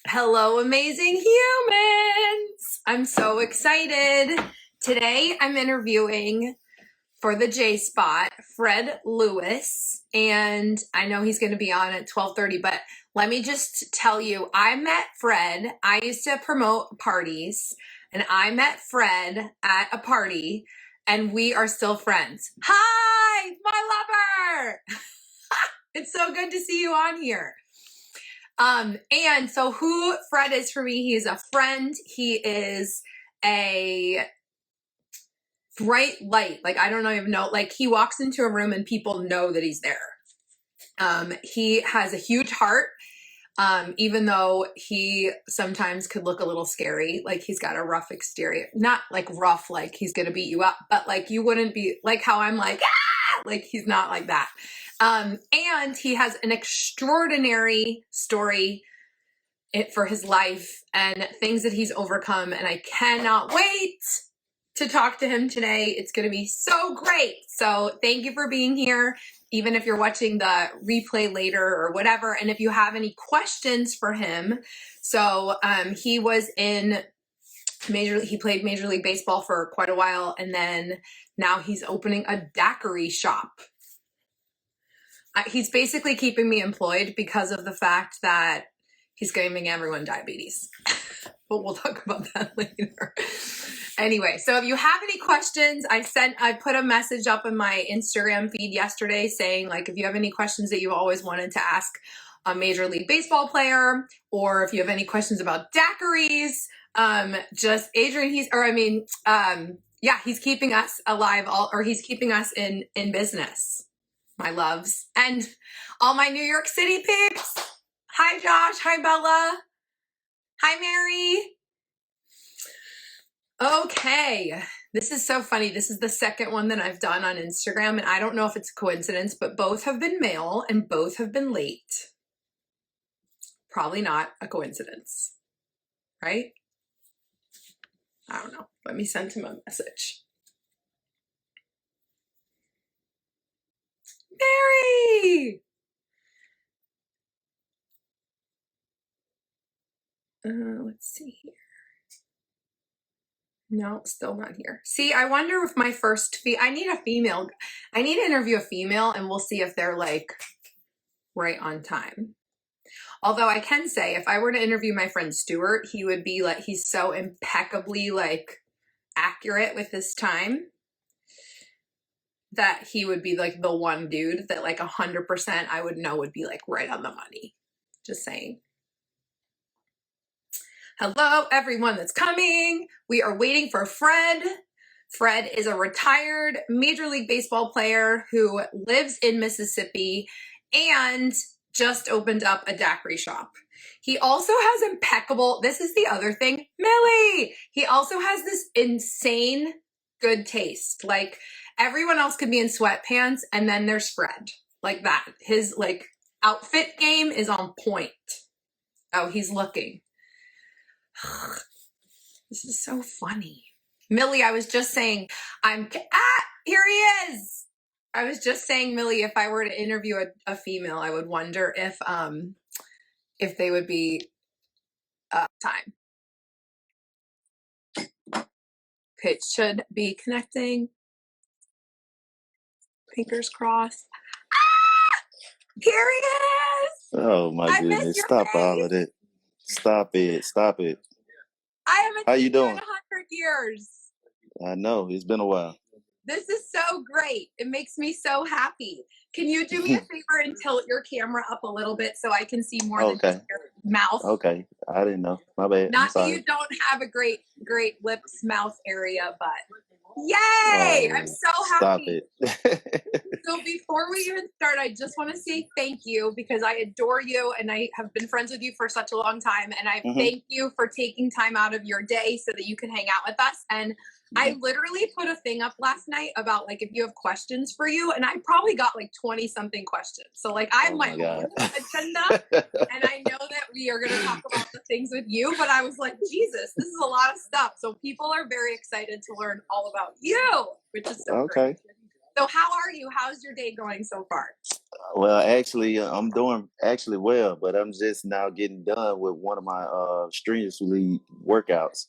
Hello, amazing humans! I'm so excited. Today I'm interviewing for the J Spot, Fred Lewis, and I know he's going to be on at 12:30, but let me just tell you, I met Fred. I used to promote parties, and I met Fred at a party, and we are still friends. Hi, my lover! It's so good to see you on here. And so who Fred is for me, he's a friend. He is a bright light. Like, I don't even know, like he walks into a room and people know that he's there. He has a huge heart. Even though he sometimes could look a little scary, like he's got a rough exterior, not like rough, like he's going to beat you up, but like you wouldn't be like how I'm like, ah! Like he's not like that. And he has an extraordinary story for his life and things that he's overcome. And I cannot wait to talk to him today. It's going to be so great. So thank you for being here, even if you're watching the replay later or whatever. And if you have any questions for him. So he was in he played Major League Baseball for quite a while. And then now he's opening a daiquiri shop. He's basically keeping me employed because of the fact that he's giving everyone diabetes. But we'll talk about that later. Anyway, so if you have any questions, I put a message up in my Instagram feed yesterday saying, like, if you have any questions that you've always wanted to ask a Major League Baseball player, or if you have any questions about daiquiris, just Adrian, he's keeping us alive, he's keeping us in business, my loves. And all my New York City peeps. Hi, Josh. Hi, Bella. Hi, Mary. Okay. This is so funny. This is the second one that I've done on Instagram, and I don't know if it's a coincidence, but both have been male and both have been late. Probably not a coincidence, right? I don't know. Let me send him a message. Mary! Let's see here. No, still not here. See, I wonder if my first I need to interview a female, and we'll see if they're like right on time. Although I can say, if I were to interview my friend Stuart, he would be like, he's so impeccably like accurate with his time that he would be like the one dude that like 100% I would know would be like right on the money. Just saying. Hello, everyone that's coming. We are waiting for Fred. Fred is a retired Major League Baseball player who lives in Mississippi and just opened up a daiquiri shop. He also has this is the other thing, Millie! He also has this insane good taste. Like, everyone else could be in sweatpants, and then there's Fred. Like that. His, like, outfit game is on point. Oh, he's looking. This is so funny. Millie, I was just saying, here he is. I was just saying, Millie, if I were to interview a female, I would wonder if they would be time. Okay, it should be connecting. Fingers crossed. Here he is. Oh my goodness! Stop all of it. Stop it! Stop it! I haven't How you seen you in doing? 100 years. I know it's been a while. This is so great. It makes me so happy. Can you do me a favor and tilt your camera up a little bit so I can see more than just your mouth? Okay. I didn't know. My bad. Not that you don't have a great lips, mouth area, but yay! I'm so happy. Stop it. So before we even start, I just want to say thank you because I adore you and I have been friends with you for such a long time. And I thank you for taking time out of your day so that you can hang out with us. And I literally put a thing up last night about like if you have questions for you, and I probably got like 20 something questions. So like I have my own agenda, and I know that we are going to talk about the things with you, but I was like, Jesus, this is a lot of stuff. So people are very excited to learn all about you, which is so great. So how are you? How's your day going so far? Well, actually, I'm doing actually well, but I'm just now getting done with one of my strenuously workouts.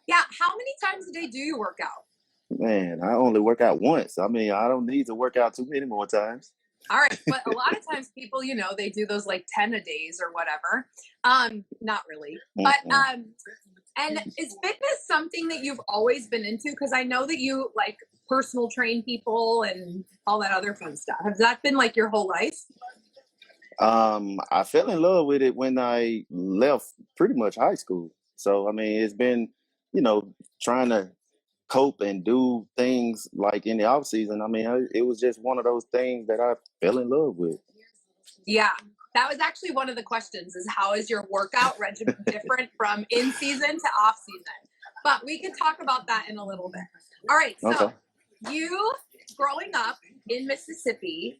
Yeah. How many times a day do you work out? Man, I only work out once. I mean, I don't need to work out too many more times. All right, but a lot of times people, they do those like 10 a days or whatever. Not really. But Mm-mm. and is fitness something that you've always been into? Because I know that you like personal train people and all that other fun stuff. Has that been like your whole life? I fell in love with it when I left pretty much high school. So I mean, it's been, you know, trying to cope and do things like in the off season. I mean, it was just one of those things that I fell in love with. Yeah. That was actually one of the questions is how is your workout regimen different from in season to off season? But we can talk about that in a little bit. All right. Okay. So you growing up in Mississippi,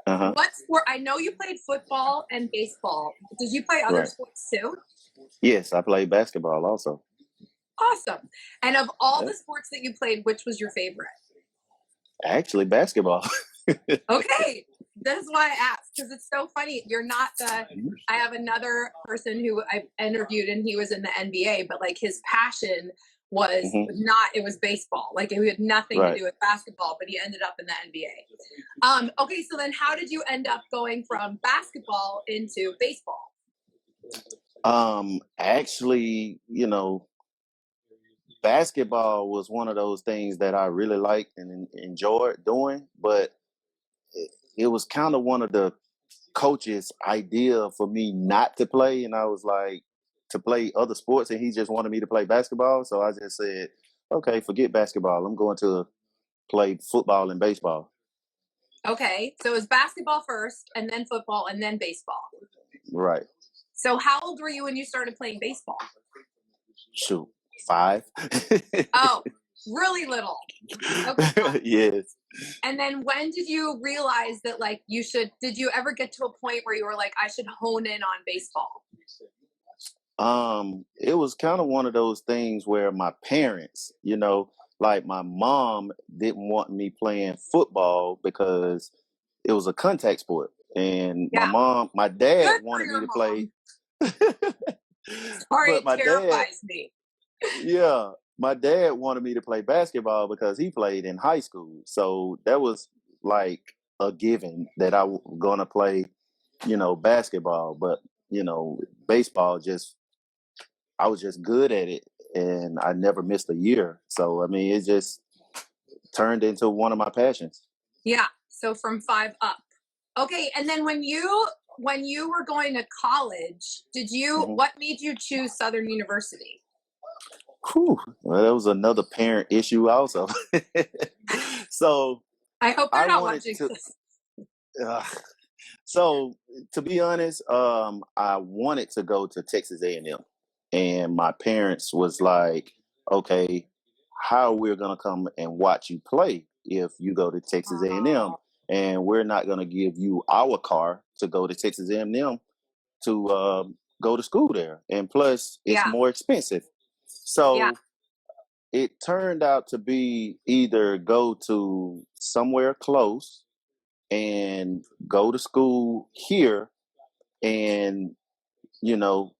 Uh huh. what sport? I know you played football and baseball. Did you play other Right. sports too? Yes, I played basketball also. Awesome. And of all Yeah. the sports that you played, which was your favorite? Actually, basketball. Okay. This is why I asked because it's so funny. You're not the. I have another person who I interviewed and he was in the NBA, but like his passion was Hmm. not. It was baseball. Like it had nothing to Right. do with basketball, but he ended up in the NBA. Okay. So then, how did you end up going from basketball into baseball? Actually, basketball was one of those things that I really liked and enjoyed doing, but it was kind of one of the coach's idea for me not to play, and I was like to play other sports, and he just wanted me to play basketball. So I just said, okay, forget basketball. I'm going to play football and baseball. Okay. So it was basketball first, and then football, and then baseball. Right. So how old were you when you started playing baseball? Shoot, 5. Oh, really little. Okay. Yes. And then when did you realize that like did you ever get to a point where you were like, I should hone in on baseball? It was kind of one of those things where my parents, like my mom didn't want me playing football because it was a contact sport. And Yeah. my dad Good for wanted me your to mom. play. Sorry, But it my dad, terrifies me. yeah, my dad wanted me to play basketball because he played in high school. So that was like a given that I was going to play, basketball. But, baseball just I was just good at it and I never missed a year. So I mean, it just turned into one of my passions. Yeah. So from 5 up. Okay. And then when you were going to college, Hmm. what made you choose Southern University? Whew. Well, that was another parent issue also. So I hope they're I not wanted watching to. this. Uh, so to be honest, I wanted to go to Texas A&M, and my parents was like, "Okay, how we're gonna come and watch you play if you go to Texas A&M, Oh, and we're not gonna give you our car to go to Texas A&M to go to school there, and plus it's yeah. more expensive." Yeah. So it turned out to be either go to somewhere close and go to school here and you know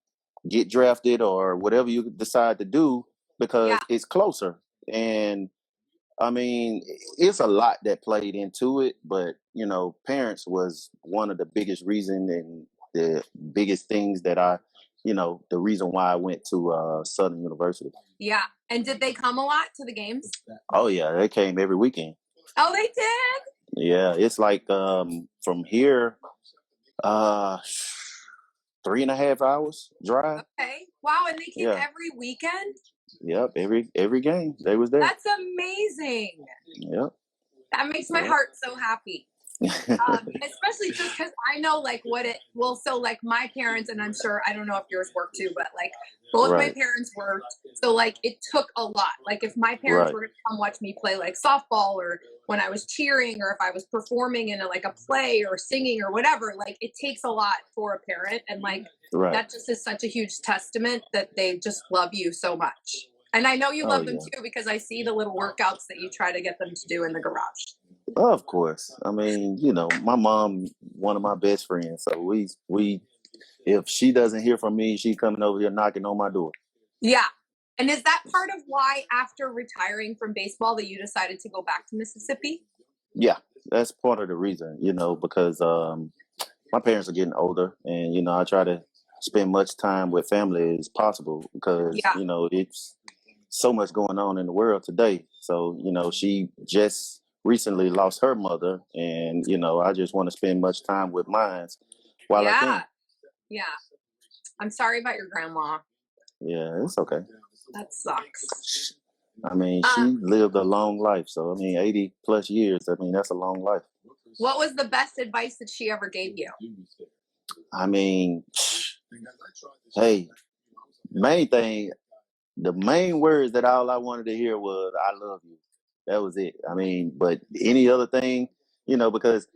get drafted or whatever you decide to do Yeah. because it's closer. And I mean, it's a lot that played into it, but parents was one of the biggest reason and the biggest things that the reason why I went to Southern University. Yeah. And did they come a lot to the games? Oh yeah, they came every weekend. Oh, they did? Yeah, it's like from here, uh 3.5 hours drive. Okay. Wow. And they came Yeah, every weekend? yep. Every game they was there. That's amazing. Yep, That makes my yep. heart so happy. Especially just because I know like what it well, so like my parents, and I'm sure I don't know if yours worked too, but like both my Right, parents worked. So like it took a lot. Like if my parents right. were to come watch me play like softball or when I was cheering or if I was performing in like a play or singing or whatever, like it takes a lot for a parent. And like Right. that just is such a huge testament that they just love you so much. And I know you Oh love them yeah. too because I see the little workouts that you try to get them to do in the garage. Of course. I mean, you know, my mom, one of my best friends. So we if she doesn't hear from me, she coming over here knocking on my door. Yeah. And is that part of why after retiring from baseball that you decided to go back to Mississippi? Yeah, that's part of the reason, you know, because my parents are getting older, and you know, I try to spend much time with family as possible because Yeah. you know it's so much going on in the world today. So you know, she just recently lost her mother, and you know, I just want to spend much time with mine while I Yeah. can. Yeah. I'm sorry about your grandma. Yeah, it's okay. That sucks. I mean, Um, she lived a long life, so I mean, 80+ years. I mean, that's a long life. what was the best advice that she ever gave you? I mean, hey, main thing, the main words that all I wanted to hear was "I love you." That was it. I mean, but any other thing, you know, because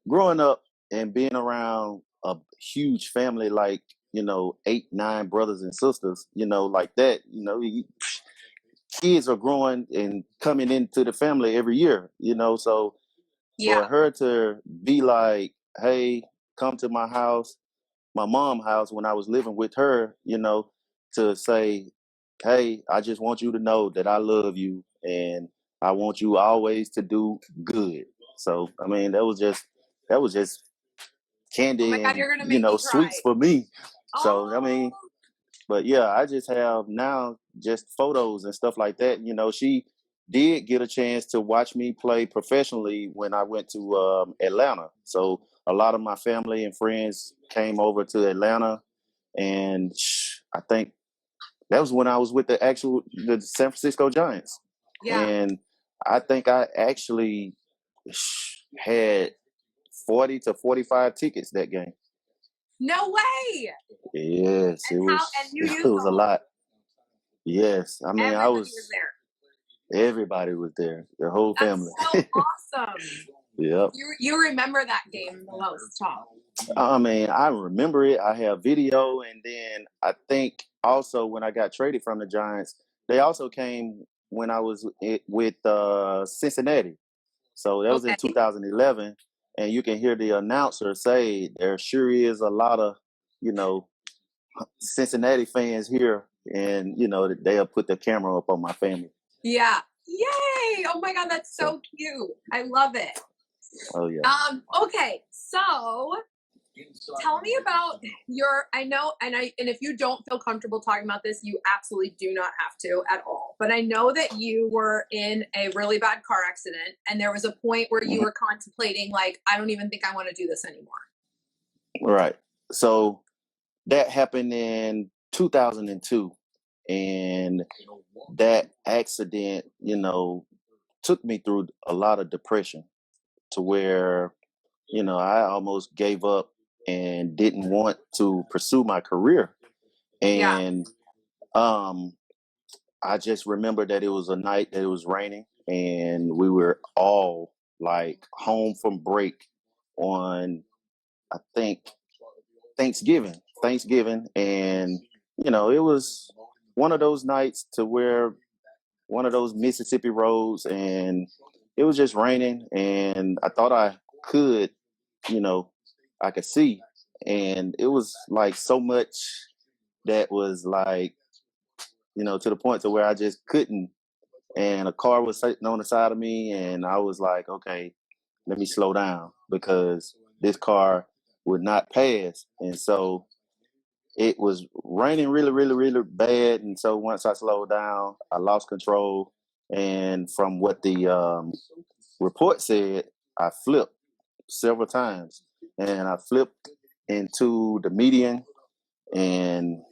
growing up and being around a huge family like you know 8, 9 brothers and sisters, you know, like that, you know, kids are growing and coming into the family every year, you know, so Yeah. for her to be like, "Hey, come to my house," my mom's house when I was living with her, you know, to say, "Hey, I just want you to know that I love you and I want you always to do good." So, I mean, that was just Oh my candy God, and you're gonna you make know me cry. sweets for me. So, I Oh, mean, but yeah, I just have now just photos and stuff like that. You know, she did get a chance to watch me play professionally when I went to Atlanta. So a lot of my family and friends came over to Atlanta, and I think that was when I was with the San Francisco Giants, yeah. and I think I actually had 40 to 45 tickets that game. No way. Yes, And it how? was And you it used the was a whole. lot. Yes, I mean, Everybody was there. everybody was there, the whole That's family. so awesome. Yep. You remember that game the most, huh? I mean, I remember it. I have video, and then I think also when I got traded from the Giants, they also came when I was with Cincinnati. So that was in Okay. 2011, and you can hear the announcer say, "There sure is a lot of, you know, Cincinnati fans here," and you know they'll put the camera up on my family. Yeah. Yay! Oh my God, that's So, so cute. I love it. oh yeah. Okay, so tell me about your I know and if you don't feel comfortable talking about this, you absolutely do not have to at all. But I know that you were in a really bad car accident and there was a point where you Mhm. were contemplating like I don't even think I want to do this anymore. Right. So that happened in 2002, and that accident, you know, took me through a lot of depression to where, you know, I almost gave up and didn't want to pursue my career. Yeah. And um I just remember that it was a night that it was raining, and we were all like home from break on, I think, Thanksgiving, and you know, it was one of those nights to where one of those Mississippi roads, and it was just raining, and I thought I could, you know, I could see, and it was like so much that was like, you know, to the point to where I just couldn't, and a car was sitting on the side of me, and I was like, okay, let me slow down because this car would not pass, and so it was raining really, really, really bad. And so once I slowed down, I lost control. And from what the report said, I flipped several times. And I flipped into the median. And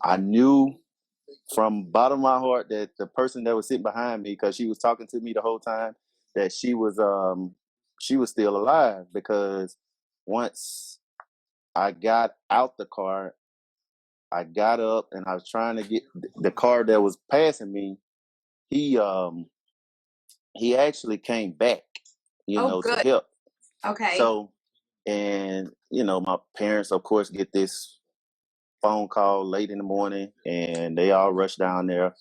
I knew from bottom of my heart that the person that was sitting behind me, because she was talking to me the whole time, that she was still alive, because once I got out the car, I got up and I was trying to get the car that was passing me. He um he actually came back, you Oh know, to good. help. Okay. So, and you know, my parents of course get this phone call late in the morning, and they all rush down there.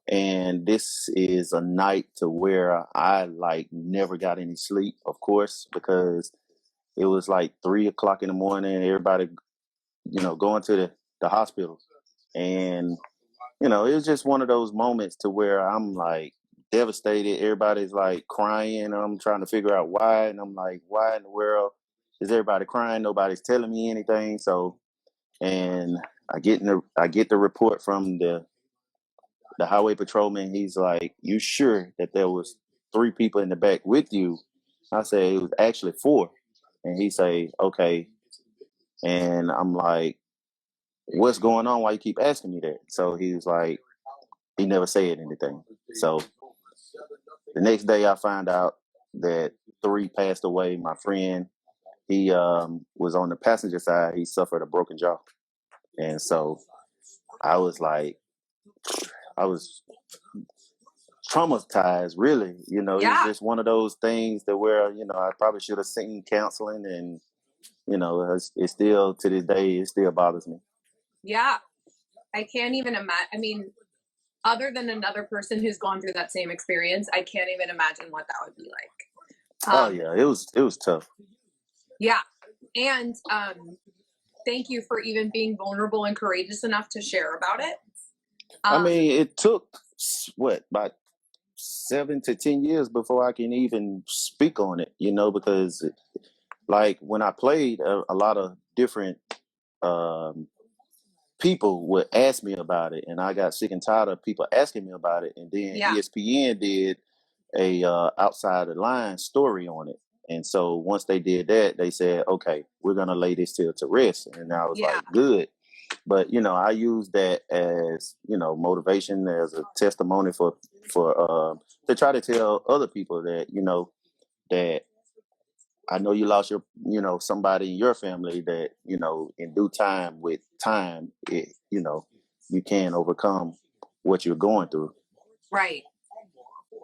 And this is a night to where I like never got any sleep, of course, because it was like 3 o'clock in the morning, everybody, going to the hospital. And, it was just one of those moments to where I'm like devastated. Everybody's like crying. I'm trying to figure out why. And I'm like, why in the world is everybody crying? Nobody's telling me anything. So, and I get the report from the highway patrolman. He's like, "You sure that there was 3 people in the back with you?" I say it was actually 4, and he say, "Okay." And I'm like, "What's going on? Why you keep asking me that?" So he was like, he never said anything. So the next day, I find out that 3 passed away. My friend, he was on the passenger side. He suffered a broken jaw, and so I was like, I was traumatized, really. It was Yeah. just one of those things that where, I probably should have seen counseling, and, it's still to this day, it still bothers me. Yeah. I can't even imagine. I mean, other than another person who's gone through that same experience, I can't even imagine what that would be like. Oh yeah, it was tough. Yeah. And thank you for even being vulnerable and courageous enough to share about it. I mean, it took what, about 7 to 10 years before I can even speak on it, because like when I played, a lot of different um, people would ask me about it, and I got sick and tired of people asking me about it. And then Yeah. ESPN did a outside the line story on it, and so once they did that, they said, "Okay, we're gonna lay this till to rest." And I was Yeah. like, "Good." But I use that as motivation, as a testimony for to try to tell other people that that I know you lost your somebody in your family, that in due time, with time, you can overcome what you're going through. Right.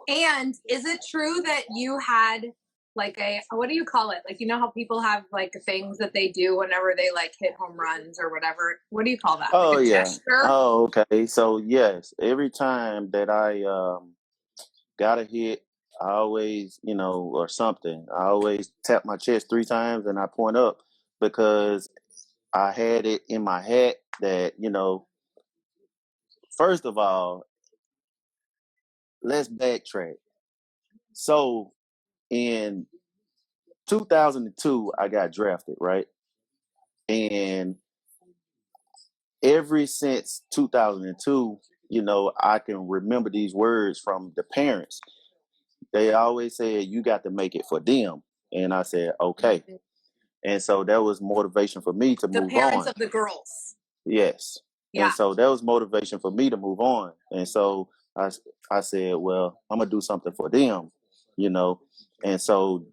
And is it true that you had like what do you call it? Like, how people have like things that they do whenever they like hit home runs or whatever? What do you call that? Oh Like a yeah. gesture? Oh, okay. So yes, every time that I got a hit, I always, or something, I always tap my chest 3 times and I point up, because I had it in my head that, first of all, let's backtrack. So in 2002, I got drafted, right? And ever since 2002, I can remember these words from the parents. They always said, "You got to make it for them." And I said, "Okay." And so that was motivation for me to The move parents on. of the girls. Yes. And Yeah. so that was motivation for me to move on. And so I said, well, I'm gonna do something for them, you know. And so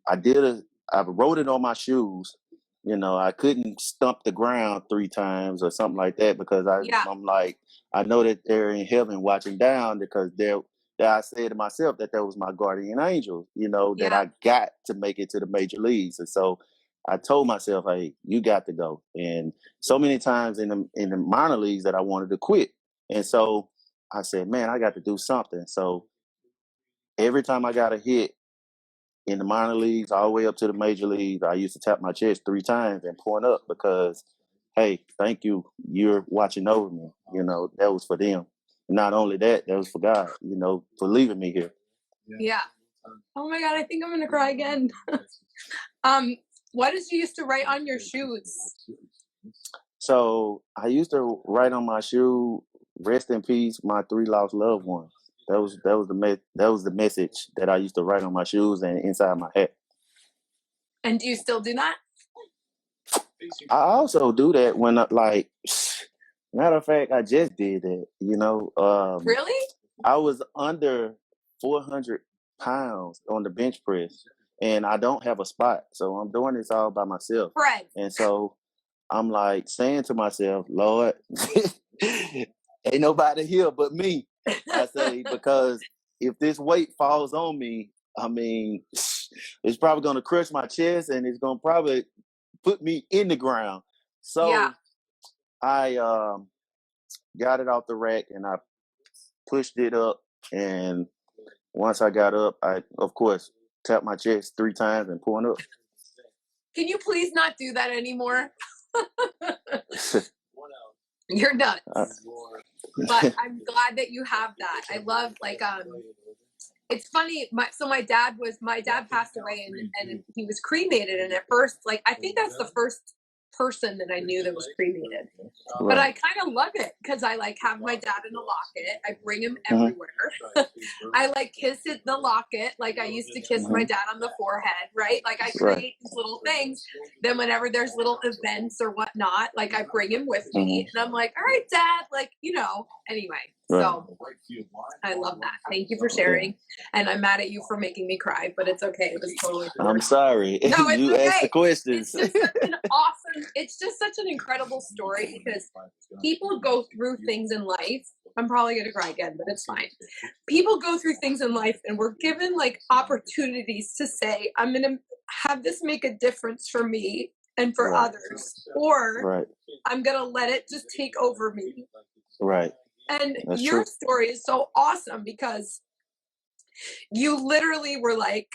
I did a I wrote it on my shoes. I couldn't stump the ground 3 times or something like that, because Yeah. I'm like, I know that they're in heaven watching down, because that I said to myself that was my guardian angel, that Yeah. I got to make it to the major leagues. And so I told myself, hey, you got to go. And so many times in the minor leagues that I wanted to quit. And so I said, man, I got to do something. So every time I got a hit in the minor leagues, all the way up to the major leagues, I used to tap my chest 3 times and point up, because, hey, thank you. You're watching over me. That was for them. Not only that, that was for God, for leaving me here. Yeah. Oh my God, I think I'm gonna cry again. What did you used to write on your shoes? So I used to write on my shoe, "Rest in peace, my 3 lost loved ones." That was the message that I used to write on my shoes and inside my hat. And do you still do that? I also do that when like, matter of fact, I just did that. Really? I was under 400 pounds on the bench press, and I don't have a spot, so I'm doing this all by myself. Fred. And so I'm like saying to myself, Lord, ain't nobody here but me. I say, because if this weight falls on me, I mean, it's probably going to crush my chest, and it's going to probably put me in the ground. Yeah. So I got it off the rack, and I pushed it up, and once I got up, I of course tapped my chest 3 times and point up. Can you please not do that anymore? You're nuts. But I'm glad that you have that. I love it's funny. My dad passed away and he was cremated. And at first, like, I think that's the first person that I knew that was cremated. But I kind of love it because I like have my dad in a locket. I bring him everywhere. I like kiss it the locket like I used to kiss my dad on the forehead, right? Like I create these little things. Then whenever there's little events or whatnot, like I bring him with me, and I'm like, all right, Dad, like Anyway, so I love that. Thank you for sharing. And I'm mad at you for making me cry, but it's okay. It was totally cool. I'm sorry. No, it's you okay. asked the questions. It's just such an incredible story because people go through things in life. I'm probably going to cry again, but it's fine. People go through things in life and we're given like opportunities to say, I'm going to have this make a difference for me and for others, or I'm going to let it just take over me. Right. And That's your true. story is so awesome because you literally were like,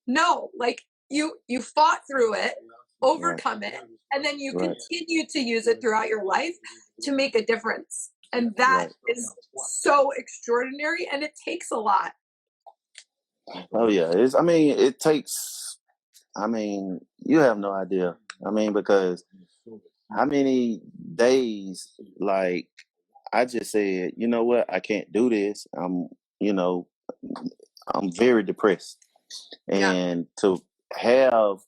no, like you fought through it, overcome it, and then you continue to use it throughout your life to make a difference. And that is so extraordinary, and it takes a lot. Oh yeah, it takes. You have no idea. Because how many days, like, I just said, you know what, I can't do this. I'm very depressed, and to have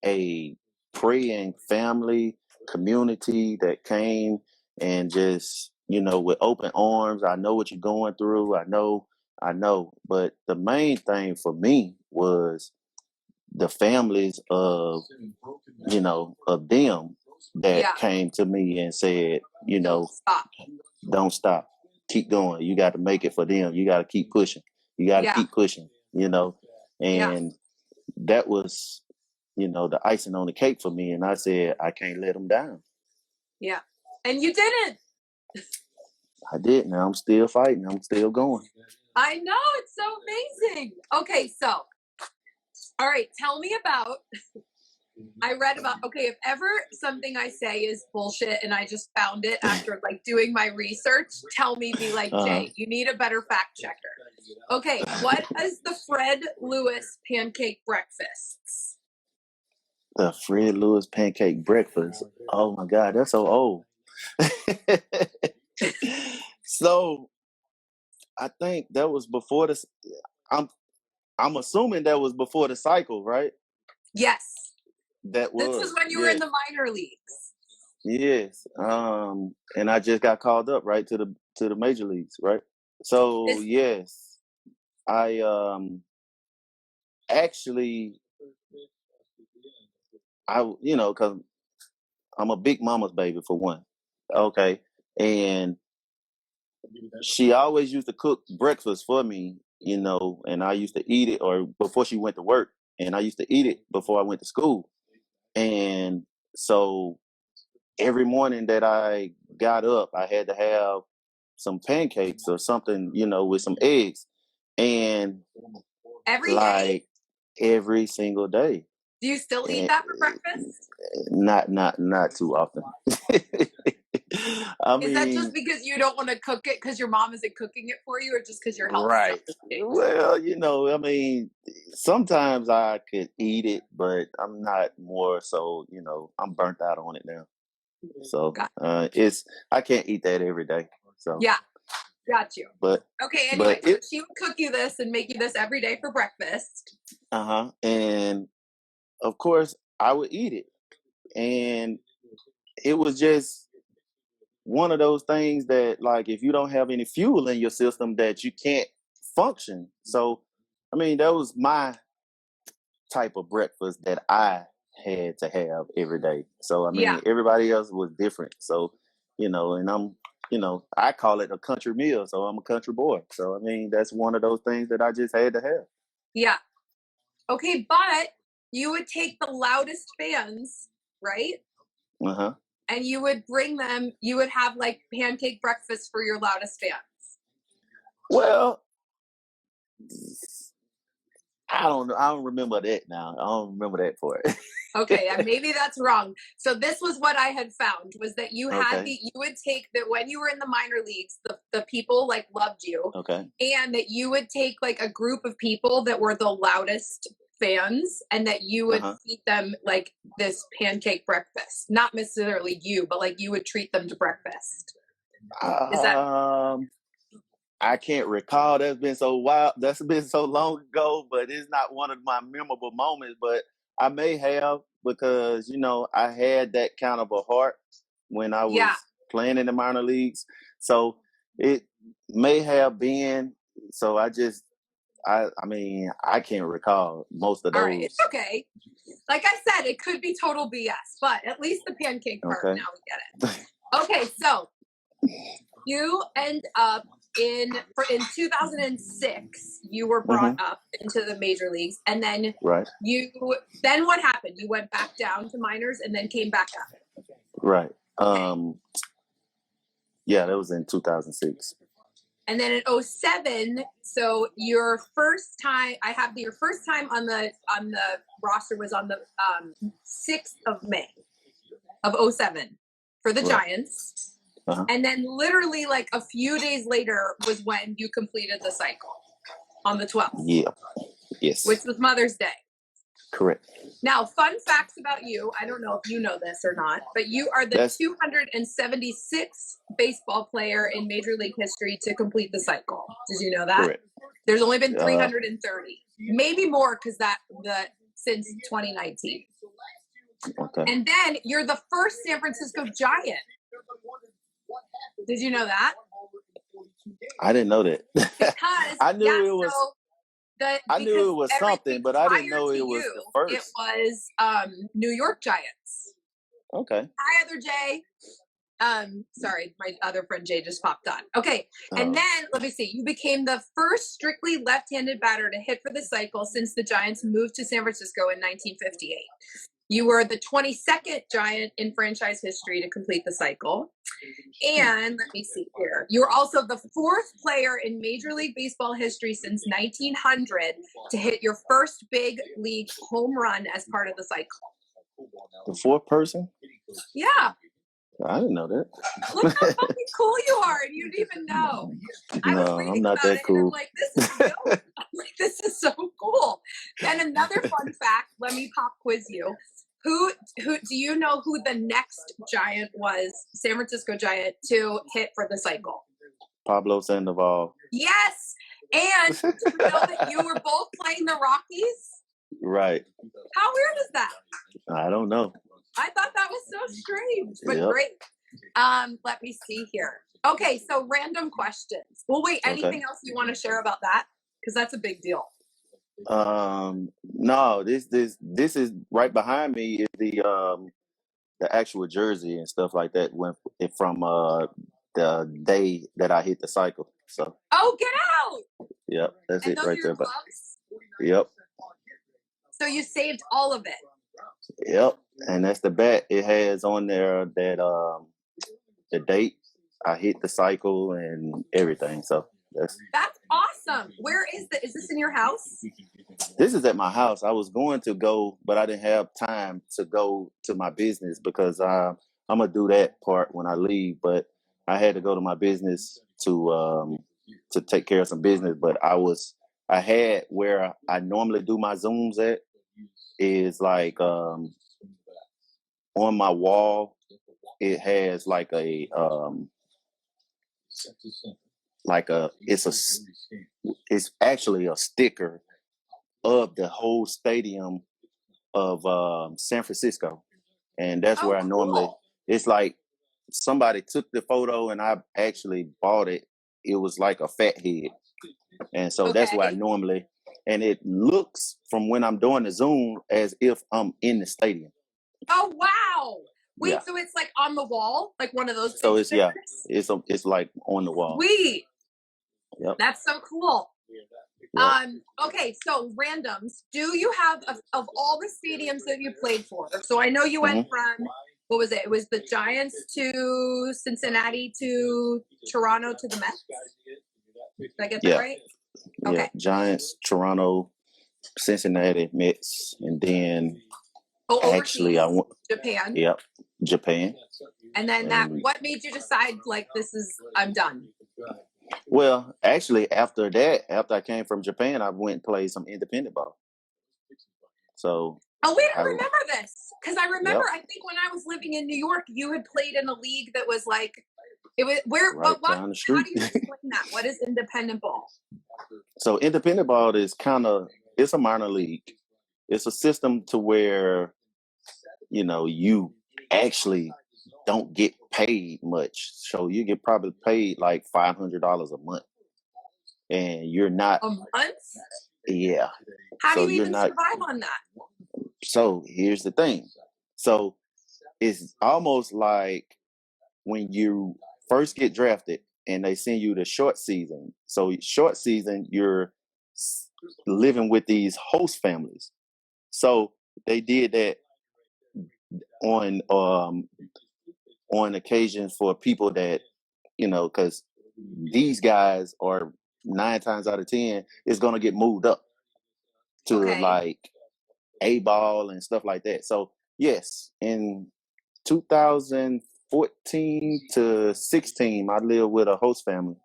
a praying family community that came and just with open arms. I know what you're going through. I know. But the main thing for me was the families of them that came to me and said, don't stop, keep going. You got to make it for them. You got to keep pushing. You got to keep pushing. And that was the icing on the cake for me. And I said, I can't let them down. Yeah. And you didn't. I did. Now I'm still fighting. I'm still going. I know. It's so amazing. Okay. So, all right. Tell me about, I read about, if ever something I say is bullshit and I just found it after like doing my research, tell me, be like, Jay, you need a better fact checker. Okay. What is the Fred Lewis pancake breakfasts? The Fred Lewis pancake breakfast. Oh my God, that's so old. So I think that was before this. I'm assuming that was before the cycle, right? Yes. This was when you were in the minor leagues. Yes. And I just got called up right to the major leagues, right? So yes, I actually because I'm a big mama's baby for one. Okay. And she always used to cook breakfast for me, and I used to eat it or before she went to work, and I used to eat it before I went to school. And so every morning that I got up, I had to have some pancakes or something, with some eggs. And every single day. Do you still eat that for breakfast? Not too often. Is that just because you don't want to cook it because your mom isn't cooking it for you, or just because your health? Right. Well, sometimes I could eat it, but I'm not more so, I'm burnt out on it now. So I can't eat that every day. So yeah, got you. But okay, anyway, so she would cook you this and make you this every day for breakfast. And of course I would eat it, and it was just one of those things that, like, if you don't have any fuel in your system, that you can't function. So that was my type of breakfast that I had to have every day. So everybody else was different. So and I'm I call it a country meal. So I'm a country boy. So that's one of those things that I just had to have. Yeah. Okay, but you would take the loudest fans, right? And you would bring them. You would have like pancake breakfast for your loudest fans. Well, I don't know. I don't remember that now. I don't remember that part. Okay, maybe that's wrong. So this was what I had found, was that you had Okay. you would take that when you were in the minor leagues, the people like loved you, Okay. and that you would take like a group of people that were the loudest fans, and that you would Uh-huh. feed them like this pancake breakfast. Not necessarily you, but like you would treat them to breakfast. Is that I can't recall. That's been so wild. That's been so long ago, but it's not one of my memorable moments. But I may have, because I had that kind of a heart when I yeah? was playing in the minor leagues. So it may have been. So I mean, I can't recall most of All right, it's those. okay. Like I said, it could be total BS, but at least the pancake part, Okay. now we get it. Okay, so you end up in 2006, you were brought up into the major leagues, and then Right. then what happened? You went back down to minors and then came back up. Right. Yeah, that was in 2006. And then in 2007, so your first time, your first time on the roster was on the 6th of May of 2007 for the Right. Giants. Uh-huh. And then literally like a few days later was when you completed the cycle on the 12th. Yeah. Yes. Which was Mother's Day. Correct. Now, fun facts about you. I don't know if you know this or not, but you are the 276th baseball player in Major League history to complete the cycle. Did you know that? Correct. There's only been 330, maybe more, because since 2019. Okay. And then you're the first San Francisco Giant. Did you know that? I didn't know that. Because I knew it was. I knew it was something, but I didn't know it was the first. It was New York Giants. Okay. Hi, other Jay. Sorry, my other friend Jay just popped on. Okay, and then let me see. You became the first strictly left-handed batter to hit for the cycle since the Giants moved to San Francisco in 1958. You were the 22nd Giant in franchise history to complete the cycle. And let me see here. You were also the fourth player in Major League Baseball history since 1900 to hit your first big league home run as part of the cycle. The fourth person? Yeah. I didn't know that. Look how fucking cool you are, and you didn't even know. I was reading I'm not about that it, cool. and I'm like, this is dope. I'm like, this is so cool. And another fun fact, let me pop quiz you. Who do you know who the next Giant was, San Francisco Giant, to hit for the cycle? Pablo Sandoval. Yes. And did you know that you were both playing the Rockies? Right. How weird is that? I don't know. I thought that was so strange, but Yep. great. Let me see here. Okay, so random questions. Well, wait, anything else you want to share about that? Because that's a big deal. No, this is right behind me is the actual jersey and stuff like that went from the day that I hit the cycle. So Oh, get out! Yep, that's And it those right are there. your gloves? Yep. So you saved all of it. Yep. And that's the bat. It has on there that the date I hit the cycle and everything. So that's awesome. Where is this in your house? This is at my house. I was going to go, but I didn't have time to go to my business because I'm gonna do that part when I leave. But I had to go to my business to take care of some business. But I had where I normally do my Zooms at is like on my wall. It has like it's actually a sticker of the whole stadium of San Francisco, and that's where I normally. Cool. It's like somebody took the photo and I actually bought it. It was like a fat head, and so that's where I normally. And it looks from when I'm doing the Zoom as if I'm in the stadium. Oh wow! Wait, Yeah. so it's like on the wall, like one of those. So it's it's like on the wall. Sweet. Yep. That's so cool. Yep. Okay, so randoms. Do you have of all the stadiums that you played for? So I know you went from, what was it? It was the Giants to Cincinnati to Toronto to the Mets. Did I get that Yeah, right? yeah. Okay. Giants, Toronto, Cincinnati, Mets, and then Oh, actually I overseas, went. Japan. Yep, Japan. And then And what made you decide, like, I'm done? well, actually, after that, after I came from Japan, I went and played some independent ball. So Oh, wait, I I, remember this. Because I remember, yep, I think when I was living in New York, you had played in a league that was like, it was where, right but what, down the how street. do you explain that? What is independent ball? So independent ball is it's a minor league. It's a system to where, you actually don't get paid much. So you get probably paid like $500 a month. And you're not, A month? yeah. How do So you you're even not, survive on that? so here's the thing. So it's almost like when you first get drafted and they send you to short season. So short season, you're living with these host families. So they did that on on occasions for people that because these guys are 9 times out of 10 is going to get moved up to Okay. like A ball and stuff like that. So yes, in 2014 to 16, I lived with a host family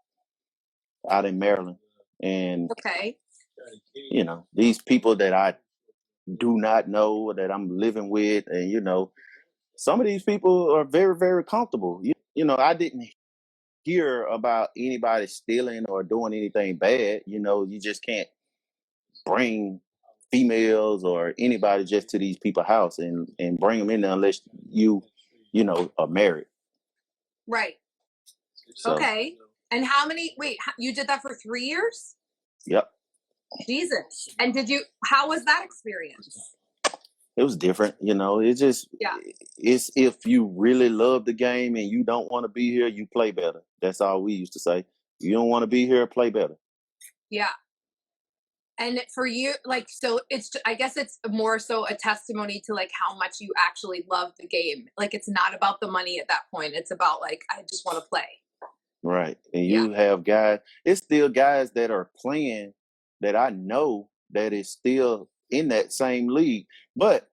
out in Maryland, and Okay. these people that I do not know that I'm living with, and some of these people are very, very comfortable. I didn't hear about anybody stealing or doing anything bad. You just can't bring females or anybody just to these people's house and bring them in there unless are married. Right. So, Okay. And you did that for 3 years? yep, Jesus. And how was that experience? it was different. Yeah. It's if you really love the game and you don't want to be here, you play better. That's all we used to say. You don't want to be here, play better. Yeah. And for you, like, so I guess it's more so a testimony to like how much you actually love the game. Like, it's not about the money at that point. It's about like, I just want to play. Right. And Yeah. you have guys, it's still guys that are playing that I know that is still in that same league. But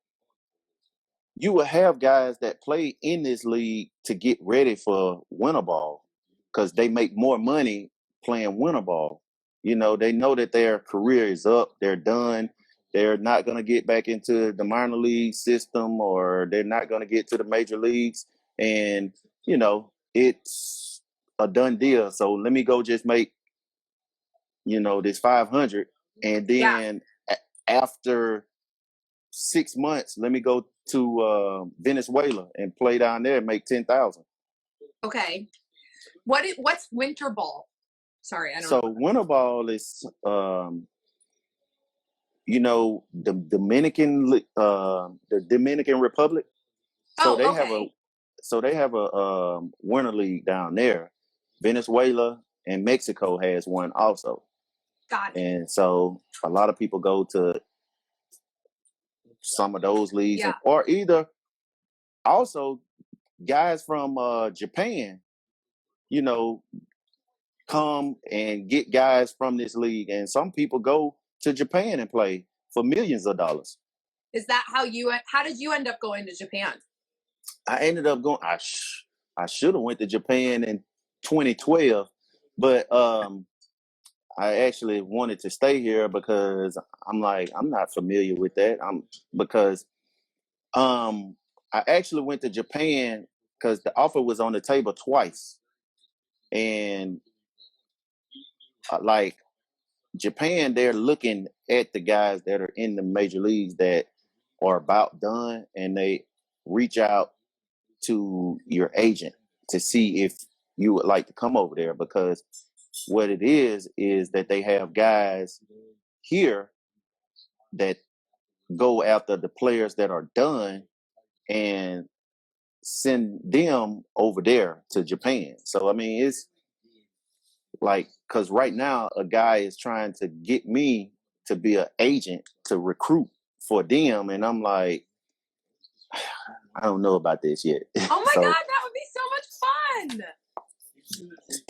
you will have guys that play in this league to get ready for winter ball because they make more money playing winter ball. They know that their career is up, they're done. They're not going to get back into the minor league system, or they're not going to get to the major leagues. And, it's a done deal. So let me go just make, this 500. And then after 6 months, let me go to Venezuela and play down there and make 10,000. Okay. What's winter ball? Sorry, I don't So know. winter ball is, the Dominican Republic. So they have a winter league down there. Venezuela and Mexico has one also. Got it. And so a lot of people go to some of those leagues, or either also guys from Japan, come and get guys from this league. And some people go to Japan and play for millions of dollars. Is that how did you end up going to Japan? I ended up going, I should have went to Japan in 2012, but I actually wanted to stay here because I'm not familiar with that. Because I actually went to Japan because the offer was on the table twice. And like Japan, they're looking at the guys that are in the major leagues that are about done, and they reach out to your agent to see if you would like to come over there, because what it is that they have guys here that go after the players that are done and send them over there to Japan. So, I mean, it's like, because right now a guy is trying to get me to be an agent to recruit for them. And I'm like, I don't know about this yet. Oh my God, that would be so much fun.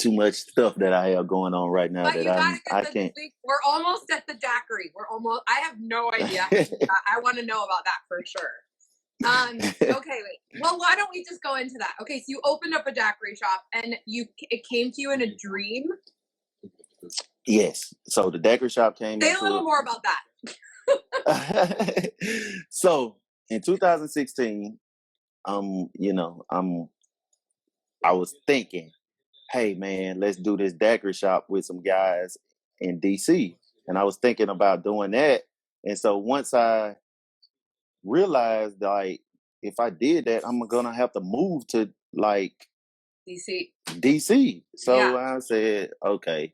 too much stuff that I have going on right now But that you gotta I get can't. we're almost at the daiquiri. I have no idea. I want to know about that for sure. Okay, wait. Well, why don't we just go into that? Okay, so you opened up a daiquiri shop and it came to you in a dream. Yes. So the daiquiri shop came Say a into little it. more about that. So in 2016, I was thinking, hey man, let's do this daiquiri shop with some guys in DC. And I was thinking about doing that. And so once I realized like if I did that, I'm gonna have to move to like DC. DC. So Yeah. I said, okay,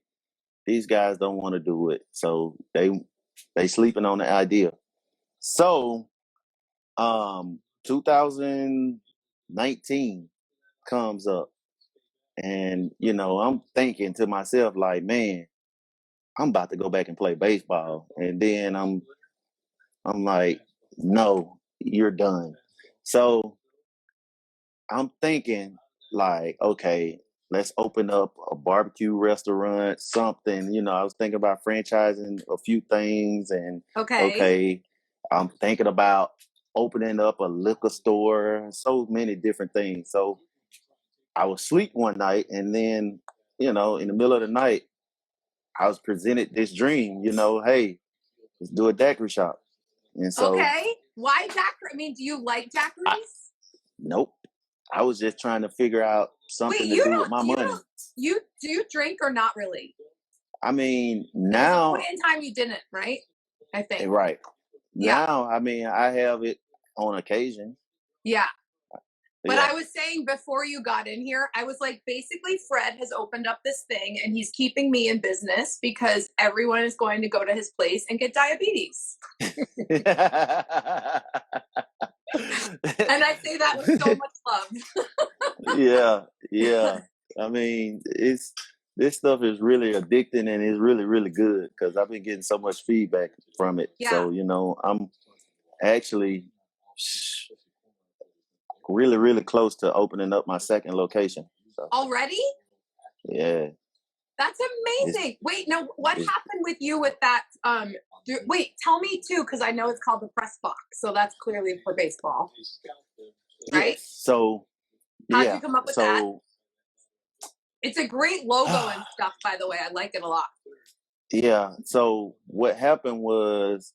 these guys don't want to do it. So they sleeping on the idea. So 2019 comes up and I'm thinking to myself like, man, I'm about to go back and play baseball. And then I'm like, no, you're done. So I'm thinking like, okay, let's open up a barbecue restaurant, something. I was thinking about franchising a few things and okay, I'm thinking about opening up a liquor store, so many different things. So I was asleep one night and then, in the middle of the night, I was presented this dream, hey, let's do a daiquiri shop. And so Okay. Why daiquiri? I mean, do you like daiquiris? nope. I was just trying to figure out something Wait, to do with my money. You do drink or not really? I mean, There was a now, point in time you didn't, right? I think. right. Yeah. Now, I mean, I have it on occasion. Yeah. But Yeah. I was saying before you got in here, I was like, basically, Fred has opened up this thing and he's keeping me in business because everyone is going to go to his place and get diabetes. And I say that with so much love. Yeah. I mean, this stuff is really addicting and it's really, really good because I've been getting so much feedback from it. Yeah. So, I'm actually really, really close to opening up my second location. So, Already? yeah. That's amazing. Wait, no, what happened with you with that? Wait, tell me too, because I know it's called the press box. So that's clearly for baseball. Right? Yes. So, how'd you come up with that? It's a great logo and stuff, by the way. I like it a lot. Yeah. So what happened was,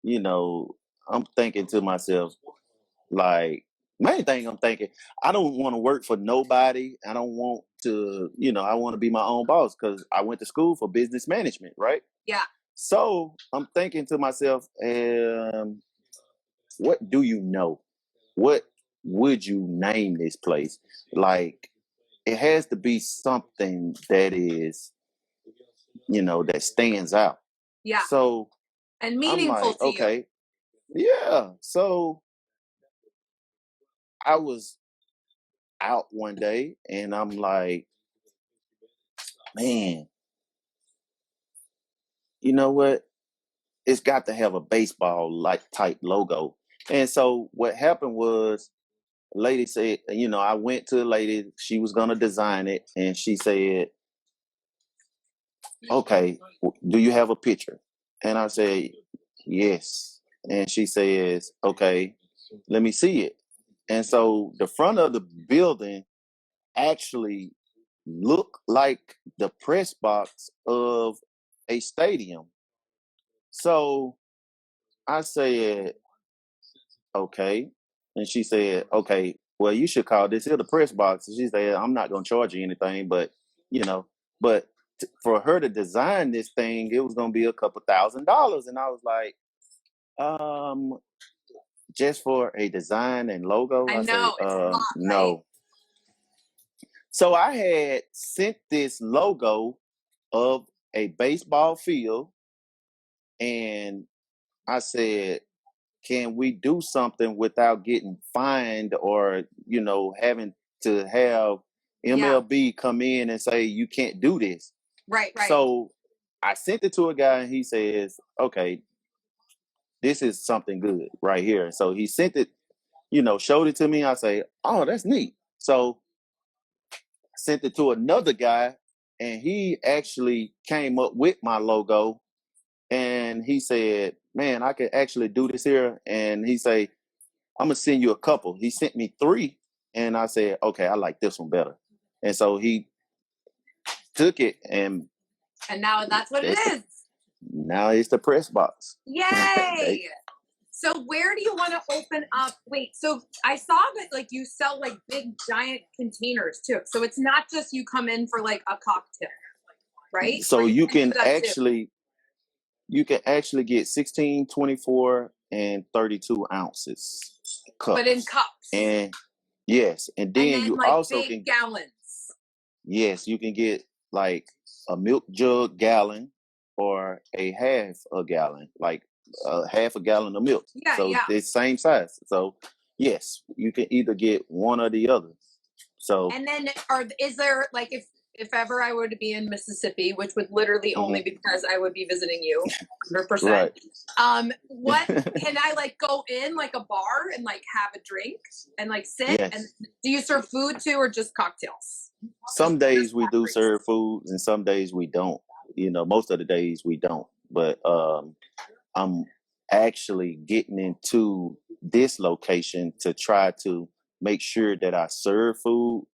I'm thinking to myself, like, main thing I'm thinking, I don't want to work for nobody. I don't want to, I want to be my own boss because I went to school for business management, right? Yeah. So I'm thinking to myself, what do you know? What would you name this place? Like, it has to be something that is, that stands out. Yeah. So and meaningful to okay, yeah. So I was out one day and I'm like, man, you know what? It's got to have a baseball like type logo. And so what happened was, a lady said, I went to a lady, she was gonna design it, and she said, okay, do you have a picture? And I said, yes. And she says, okay, let me see it. And so the front of the building actually looked like the press box of a stadium. So I said, okay. And she said, okay, well, you should call this here the press box. And she said, I'm not going to charge you anything, but, but for her to design this thing, it was going to be a couple $1,000s. And I was like, just for a design and logo? I know, it's a lot, no. right? So I had sent this logo of a baseball field and I said, can we do something without getting fined or, having to have MLB come in and say, you can't do this. Right. So I sent it to a guy and he says, okay, this is something good right here. So he sent it, showed it to me. I say, oh, that's neat. So sent it to another guy, and he actually came up with my logo. And he said, "Man, I could actually do this here." And he say, "I'm gonna send you a couple." He sent me 3, and I said, "Okay, I like this one better." And so he took it, and now that's what it is. now it's the press box. Yay! So where do you want to open up? Wait, so I saw that like you sell like big giant containers too. So it's not just you come in for like a cocktail, right? So Or you can can do that too? actually get 16, 24, and 32 ounces cups. But in cups. And yes, and And then then you like also big can gallons. yes, you can get like a milk jug gallon or a half a gallon, like half a gallon of milk. Yeah, So yeah. it's same size. So yes, you can either get one or the other. So And then is there like if ever I were to be in Mississippi, which would literally only be because I would be visiting you 100%. right. What can I like go in like a bar and like have a drink and like sit? Yes. And do you serve food too or just cocktails? Some days we do serve food and some days we don't. You know, most of the days we don't. But I'm actually getting into this location to try to make sure that I serve food,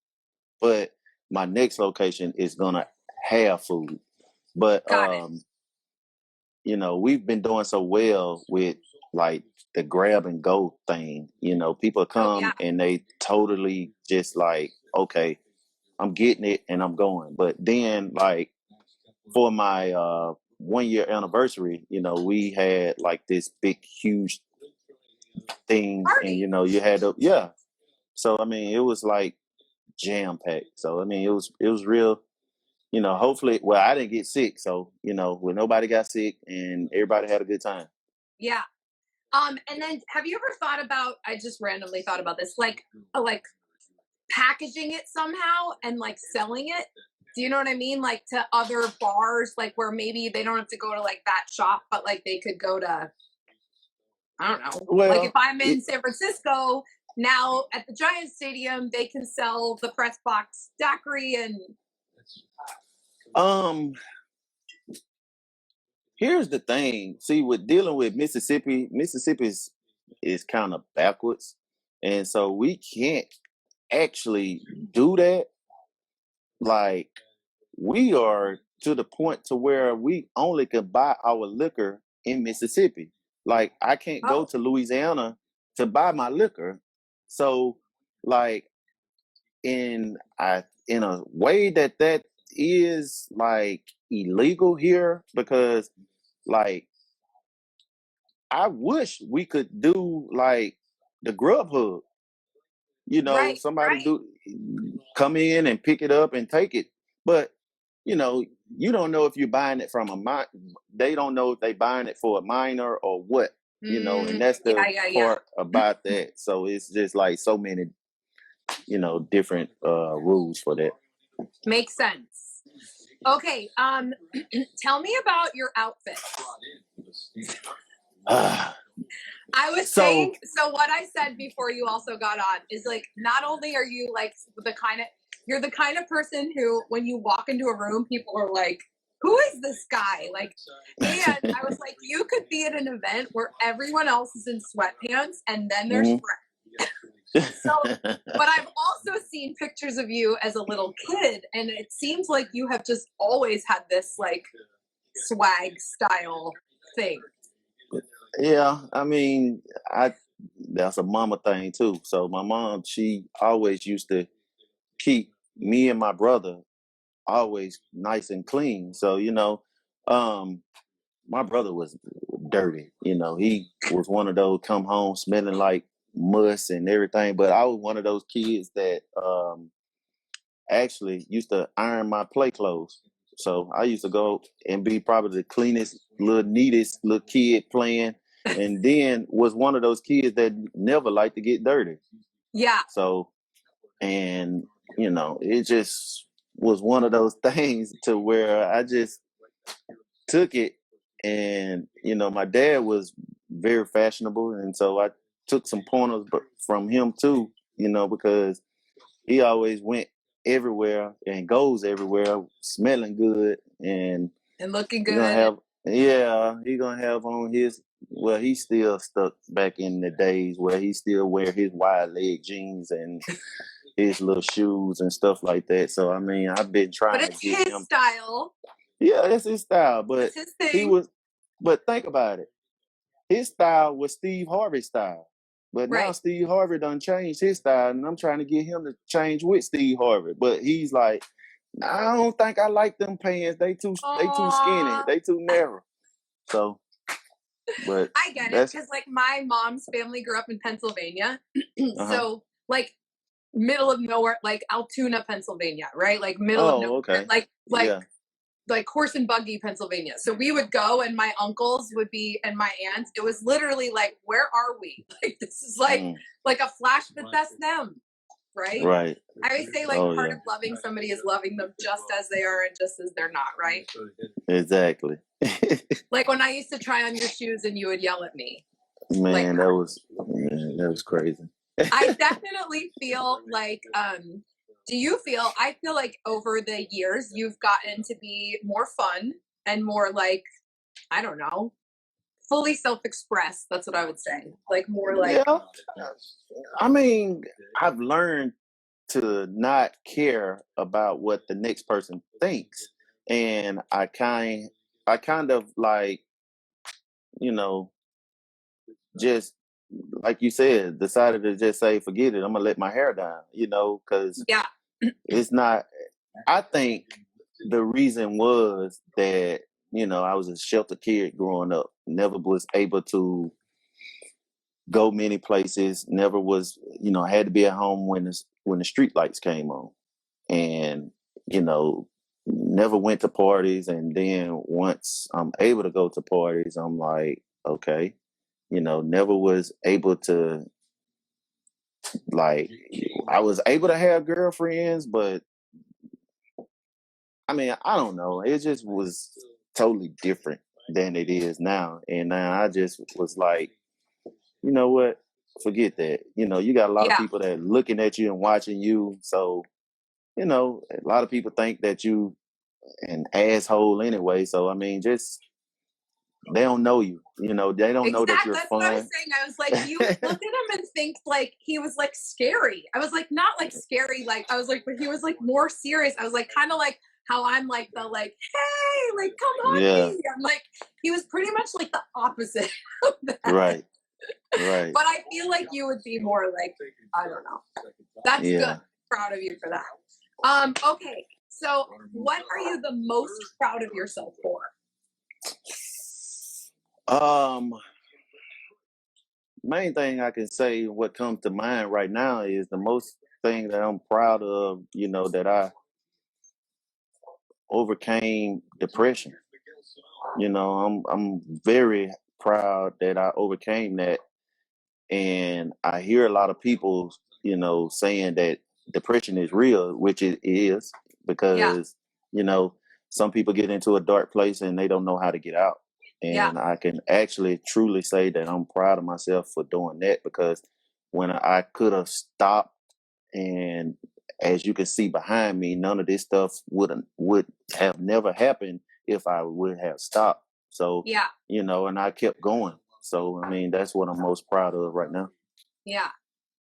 but my next location is gonna have food. But Got it. you know, we've been doing so well with like the grab and go thing. You know, people come yeah. and they totally just like, okay, I'm getting it and I'm going. But then like for my 1 year anniversary, you know, we had like this big huge thing Party. and you know, you had to yeah. So I mean it was like jam packed. So I mean it was real, you know, hopefully well I didn't get sick. So, you know, when nobody got sick and everybody had a good time. Yeah. And then have you ever thought about, I just randomly thought about this, like packaging it somehow and like selling it? Do you know what I mean? Like to other bars, like where maybe they don't have to go to like that shop, but like they could go to, I don't know. Well, like if I'm in San Francisco, now at the Giant Stadium, they can sell the press box daiquiri and here's the thing. See, with dealing with Mississippi, Mississippi is kind of backwards. And so we can't actually do that. Like we are to the point to where we only can buy our liquor in Mississippi. Like I can't go to Louisiana to buy my liquor. So like in a way that is like illegal here because like I wish we could do like the Grubhub. You know, right, somebody right. do come in and pick it up and take it. But you know, you don't know if you're buying it from they don't know if they buying it for a minor or what. You know, and that's the part about that. So it's just like so many, you know, different rules for that. Makes sense. Okay, tell me about your outfit. I was saying, so what I said before you also got on is like, not only are you like you're the kind of person who, when you walk into a room, people are like, who is this guy? Like, and I was like, you could be at an event where everyone else is in sweatpants and then there's So, but I've also seen pictures of you as a little kid, and it seems like you have just always had this like swag style thing. Yeah, I mean, that's a mama thing too. So my mom, she always used to keep me and my brother always nice and clean. So, you know, my brother was dirty. You know, he was one of those come home smelling like muss and everything. But I was one of those kids that actually used to iron my play clothes. So I used to go and be probably the cleanest, neatest little kid playing. And then was one of those kids that never liked to get dirty. Yeah. So, and, you know, it just was one of those things to where I just took it. And, you know, my dad was very fashionable. And so I took some pointers from him too, you know, because he always went everywhere and goes everywhere, smelling good, and looking he gonna good. have he gonna have on his well, he's still stuck back in the days where he still wear his wide leg jeans and his little shoes and stuff like that. So I mean, I've been But trying to it's get his him. style. Yeah, that's his style. But It's his he thing. was. But think about it. His style was Steve Harvey's style. But now Right. Steve Harvey done changed his style, and I'm trying to get him to change with Steve Harvey. But he's like, I don't think I like them pants. They too skinny. Aw. They too narrow. So, but I get it that's because like my mom's family grew up in Pennsylvania, uh-huh. so like middle of nowhere, like Altoona, Pennsylvania, right? Like middle of Oh, nowhere, okay. like Yeah. like horse and buggy, Pennsylvania. So we would go, and my uncles would be, and my aunts. It was literally like, where are we? Like this is like a flash, but that's them, right? Right. I always say like Oh, part yeah. of loving somebody is loving them just as they are and just as they're not, right? Exactly. Like when I used to try on your shoes and you would yell at me. Man, that was crazy. I definitely feel like do you feel I feel like over the years you've gotten to be more fun and more like, I don't know, fully self-expressed. That's what I would say. Like more like Yeah. I mean, I've learned to not care about what the next person thinks. And I kind of like, you know, just like you said, decided to just say, forget it. I'm gonna let my hair down, because yeah. it's not. I think the reason was that I was a sheltered kid growing up. Never was able to go many places. Never was, had to be at home when the street lights came on, and never went to parties. And then once I'm able to go to parties, I'm like, okay, never was able to, like, I was able to have girlfriends, but I mean, I don't know. It just was totally different than it is now. And now I just was like, you know what? Forget that. You got a lot of Yeah. people that are looking at you and watching you. So, a lot of people think that you an asshole anyway. So I mean, just they don't know you. They don't know that you're That's what I was fun. saying. I was like, you look at him and think like he was like scary. I was like, not like scary, like I was like, but he was like more serious. I was like, kind of like how I'm like the like, hey, like come on Yeah. me. I'm like, he was pretty much like the opposite of that. Right. Right. But I feel like you would be more like, I don't know. That's good. Proud of you for that. Okay. So what are you the most proud of yourself for? Main thing I can say, what comes to mind right now, is the most thing that I'm proud of, that I overcame depression. I'm very proud that I overcame that. And I hear a lot of people, saying that depression is real, which it is, because, some people get into a dark place and they don't know how to get out. And I can actually truly say that I'm proud of myself for doing that, because when I could have stopped, and as you can see behind me, none of this stuff would have never happened if I would have stopped. So, and I kept going. So, I mean, that's what I'm most proud of right now. Yeah,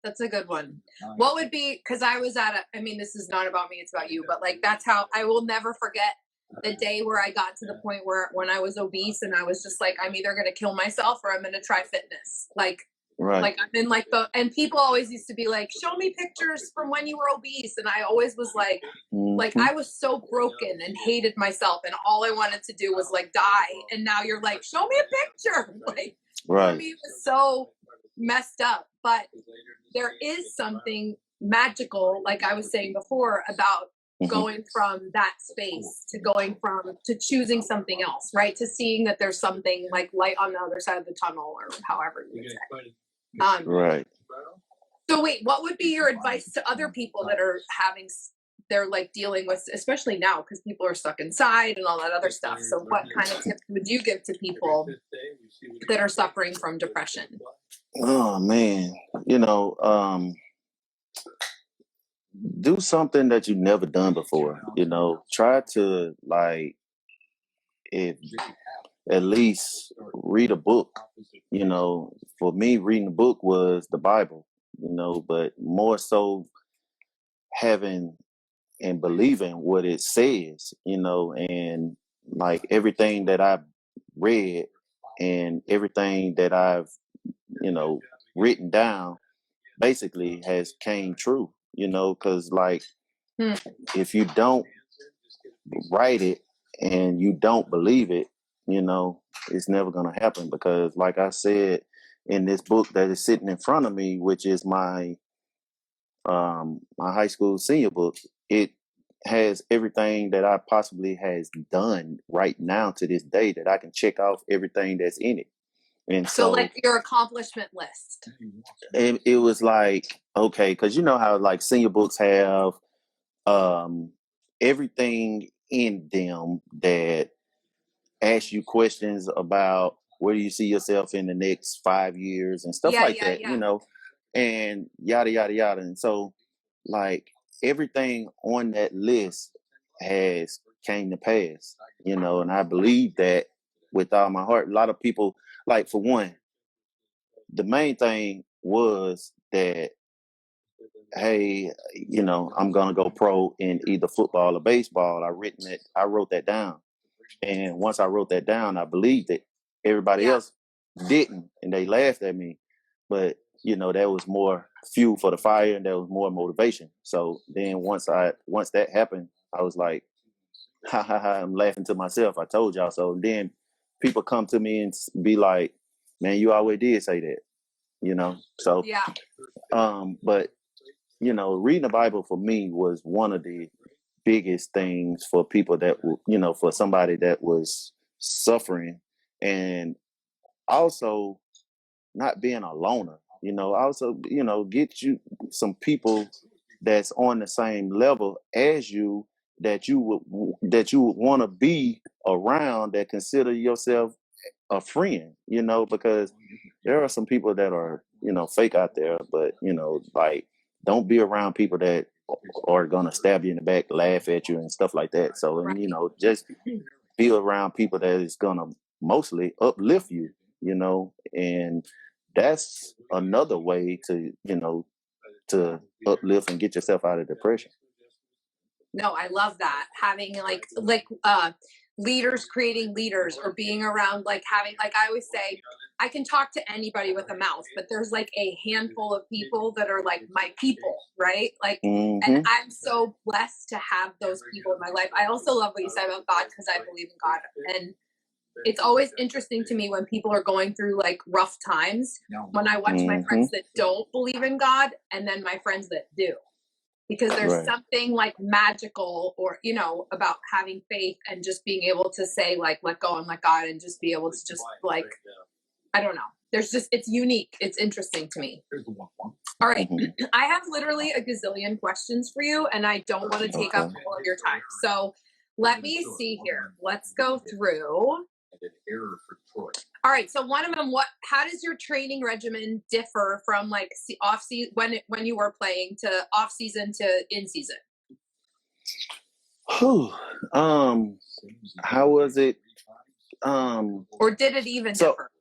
that's a good one. What would be, because I was I mean, this is not about me, it's about you, but like, that's how I will never forget the day where I got to the point where when I was obese and I was just like, I'm either going to kill myself or I'm going to try fitness. Like, Right. I'm in like and people always used to be like, show me pictures from when you were obese. And I always was like, I was so broken and hated myself. And all I wanted to do was like die. And now you're like, show me a picture. Like, for me, it was so messed up. But there is something magical, like I was saying before, about going from that space to choosing something else, right? To seeing that there's something like light on the other side of the tunnel, or however you would say. Right. So wait, what would be your advice to other people that are they're like dealing with, especially now because people are stuck inside and all that other stuff. So what kind of tips would you give to people that are suffering from depression? Oh man, do something that you've never done before. Try to if at least read a book. For me, reading a book was the Bible. But more so having and believing what it says. And like everything that I've read and everything that I've written down basically has came true. Because like Hmm. if you don't write it and you don't believe it, it's never going to happen. Because like I said in this book that is sitting in front of me, which is my high school senior book, it has everything that I possibly has done right now to this day that I can check off everything that's in it. And So like your accomplishment list. it was like, okay, because you know how like senior books have everything in them that ask you questions about where do you see yourself in the next 5 years and stuff like that, and yada yada yada. And so like everything on that list has came to pass, and I believe that with all my heart. A lot of people, like, for one, the main thing was that, hey, I'm gonna go pro in either football or baseball. I wrote that down. And once I wrote that down, I believed it. Everybody else didn't, and they laughed at me. But there was more fuel for the fire, and there was more motivation. So then once that happened, I was like, ha ha ha! I'm laughing to myself. I told y'all so. And then people come to me and be like, "Man, you always did say that," So but reading the Bible for me was one of the biggest things for people that for somebody that was suffering, and also not being a loner. Also get you some people that's on the same level as you, that you would want to be around, that consider yourself a friend. Because there are some people that are fake out there, but like, don't be around people that are gonna stab you in the back, laugh at you, and stuff like that. So, and just be around people that is gonna mostly uplift you. And that's another way to to uplift and get yourself out of depression. No, I love that. Having leaders creating leaders, or being around, like having, like I always say, I can talk to anybody with a mouth, but there's like a handful of people that are like my people, right? Like, and I'm so blessed to have those people in my life. I also love what you said about God, because I believe in God. And it's always interesting to me when people are going through like rough times, when I watch my friends that don't believe in God and then my friends that do. Because there's something like magical, or about having faith and just being able to say, like, let go and let God, and just be able to just, like, I don't know. It's unique. It's interesting to me. All right. I have literally a gazillion questions for you, and I don't want to take up all of your time. So let me see here. Let's go through. All right. So one of them, how does your training regimen differ from like off season, when you were playing, to off season to in season? How was it? Or did it even differ?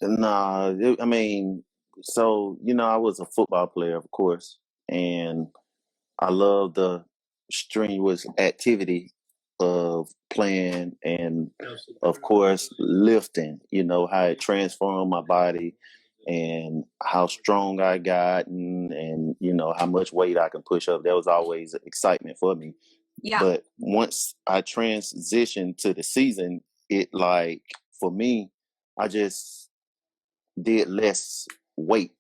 Nah, I mean, so I was a football player, of course, and I love the strenuous activity of playing, and of course lifting. How it transformed my body, and how strong I got, and how much weight I can push up. That was always excitement for me. But once I transitioned to the season, it, like, for me, I just did less weight,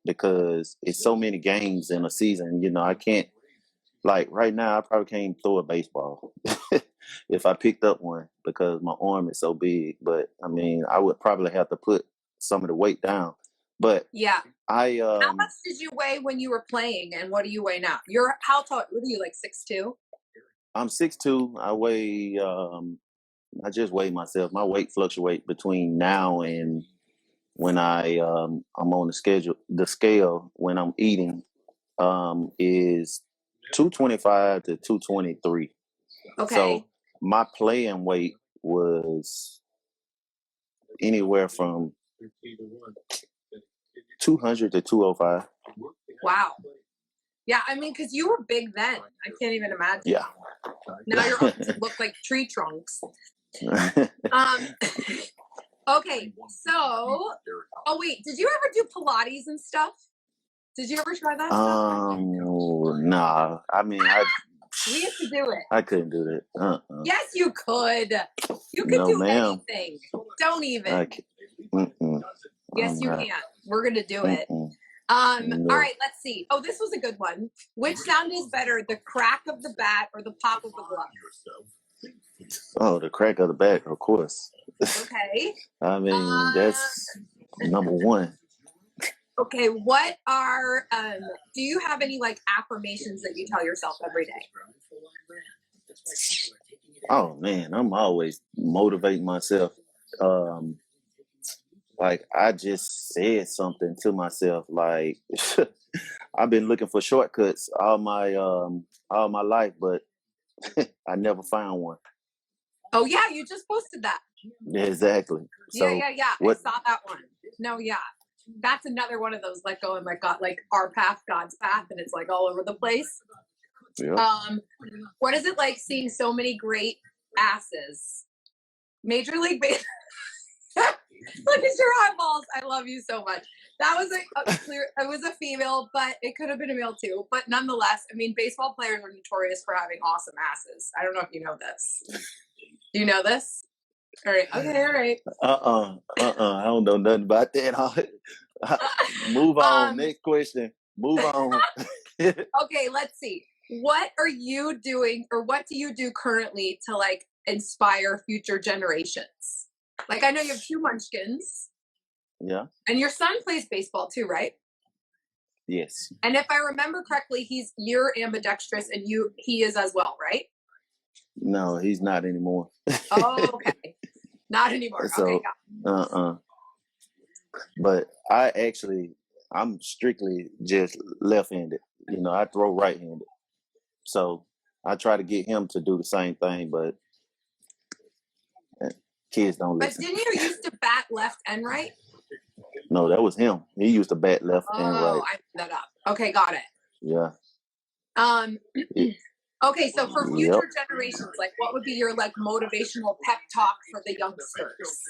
because it's so many games in a season. I can't, like, right now I probably can't throw a baseball if I picked up one, because my arm is so big. But I mean, I would probably have to put some of the weight down. But how much did you weigh when you were playing, and what do you weigh now? How tall? What are you, like 6'2"? I'm 6'2". I weigh I just weigh myself. My weight fluctuates between now and when I'm on the scale when I'm eating, is 225 to 223. Okay. So my playing weight was anywhere from 200 to 205. Wow. Yeah, I mean, because you were big then. I can't even imagine. Yeah. Now your arms look like tree trunks. Okay, so, oh wait, did you ever do Pilates and stuff? Did you ever try that stuff? Nah. I mean, We used to do it. I couldn't do that. Yes, you could. You could No, do ma'am. anything. Don't even. I can't. Yes, I'm you not. can. We're gonna do it. No. All right, let's see. Oh, this was a good one. Which sound is better, the crack of the bat or the pop of the glove? Oh, the crack of the bat, of course. Okay. I mean, that's number one. Okay, what are do you have any like affirmations that you tell yourself every day? Oh man, I'm always motivating myself. Like I just said something to myself. Like I've been looking for shortcuts all my life, but I never found one. Oh yeah, you just posted that. Exactly. So Yeah. what? I saw that one. No, yeah. That's another one of those let go and let God, like our path, God's path, and it's like all over the place. Yeah. What is it like seeing so many great asses? Major League Baseball. Look at your eyeballs. I love you so much. That was it was a female, but it could have been a male too. But nonetheless, I mean, baseball players are notorious for having awesome asses. I don't know if you know this. Do you know this? All right. Okay. All right. I don't know nothing about that. Move on. Next question. Move on. Okay. Let's see. What are you doing, or what do you do currently to like inspire future generations? Like I know you have 2 munchkins. Yeah. And your son plays baseball too, right? Yes. And if I remember correctly, you're ambidextrous and he is as well, right? No, he's not anymore. Oh, okay. Not anymore. So, okay. But I'm strictly just left-handed. You know, I throw right-handed. So I try to get him to do the same thing, but kids don't listen. But didn't you used to bat left and right? No, that was him. He used to bat left and right. Oh, I messed that up. Okay, got it. Yeah. Okay, so for future generations, like what would be your like motivational pep talk for the youngsters?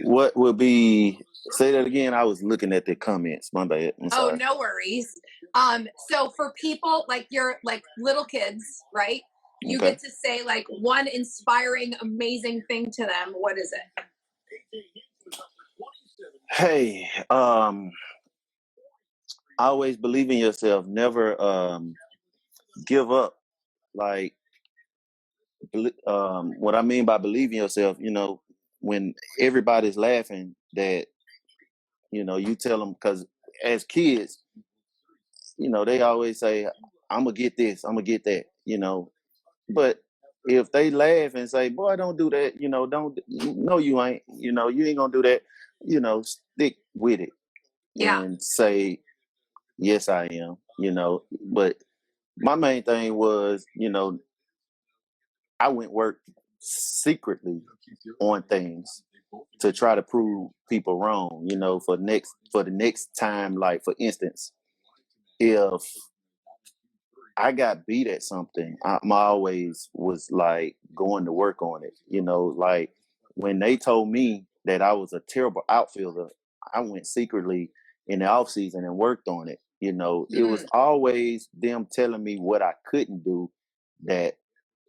What would be? Say that again. I was looking at the comments. My bad. I'm sorry. Oh, no worries. So for people like you're like little kids, right? You get to say like one inspiring, amazing thing to them. What is it? Hey, always believe in yourself. Never give up. Like, what I mean by believe in yourself, you know, when everybody's laughing, that you tell them, because as kids, they always say, "I'm gonna get this, I'm gonna get that," But if they laugh and say, "Boy, don't do that," don't. No, you ain't. You ain't gonna do that. Stick with it. Yeah. And say, "Yes, I am." But my main thing was, I went work secretly on things to try to prove people wrong. For the next time, like for instance, if I got beat at something, I always was like going to work on it. Like when they told me that I was a terrible outfielder, I went secretly in the off season and worked on it. It was always them telling me what I couldn't do that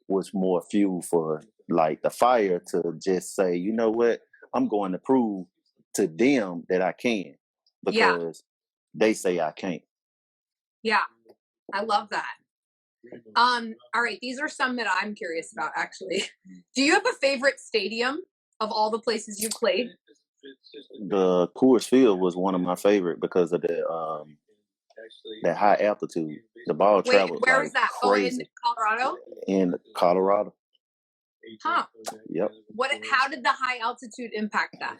was more fuel for like the fire to just say, you know what, I'm going to prove to them that I can, because they say I can't. Yeah, I love that. All right, these are some that I'm curious about actually. Do you have a favorite stadium of all the places you played? The Coors Field was one of my favorite because of that high altitude. The ball traveled where like was that? crazy. Oh, in Colorado? In Colorado. Huh. Yep. How did the high altitude impact that?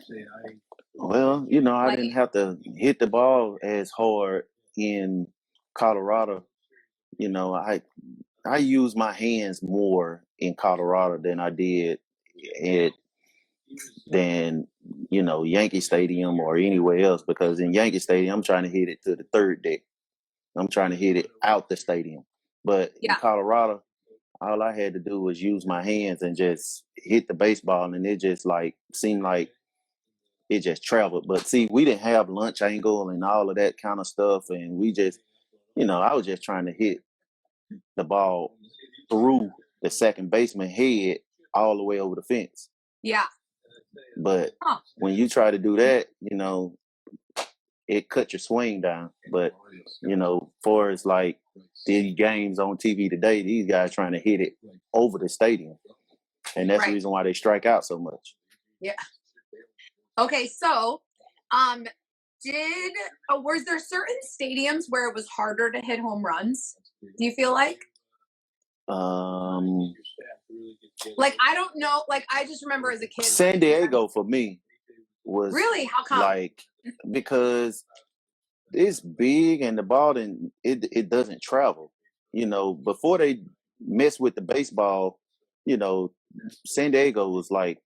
Well, I Like, didn't have to hit the ball as hard in Colorado. I use my hands more in Colorado than I did at than Yankee Stadium or anywhere else, because in Yankee Stadium I'm trying to hit it to the third deck. I'm trying to hit it out the stadium. But in yeah, Colorado, all I had to do was use my hands and just hit the baseball, and it just like seemed like it just traveled. But see, we didn't have lunch angle and all of that kind of stuff, and we just, I was just trying to hit the ball through the second baseman head all the way over the fence. yeah. But Huh. when you try to do that, it cut your swing down. But far as like these games on TV today, these guys trying to hit it over the stadium, and that's the Right. reason why they strike out so much. Yeah. Okay, so was there certain stadiums where it was harder to hit home runs? Do you feel like? Like, I don't know. Like, I just remember as a kid. San Diego for me was Really? How come? like, because it's big and the ball it doesn't travel. Before they mess with the baseball, San Diego was like,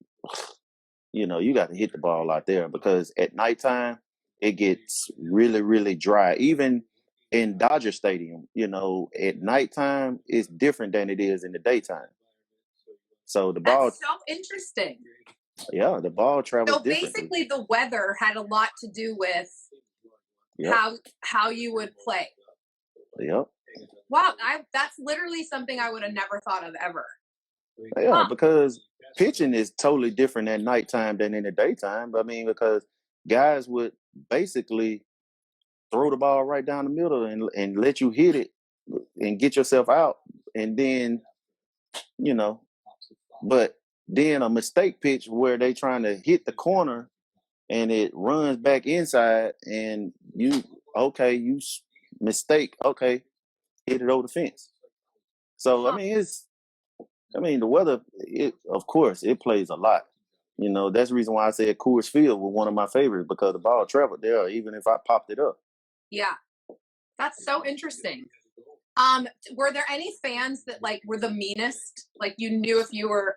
you got to hit the ball out there, because at nighttime it gets really, really dry. Even in Dodger Stadium, at nighttime it's different than it is in the daytime. So the ball, That's so interesting. yeah, the ball travels So differently. basically, the weather had a lot to do with Yep. how you would play. Yep. Wow, that's literally something I would have never thought of ever. Yeah, Huh. because pitching is totally different at nighttime than in the daytime. I mean, because guys would basically throw the ball right down the middle and let you hit it and get yourself out, and then but then a mistake pitch where they trying to hit the corner and it runs back inside, and you mistake, okay, hit it over the fence. So Huh. I mean the weather, of course it plays a lot. That's the reason why I said Coors Field was one of my favorites, because the ball traveled there even if I popped it up. Yeah, that's so interesting. Were there any fans that like were the meanest? Like, you knew if you were.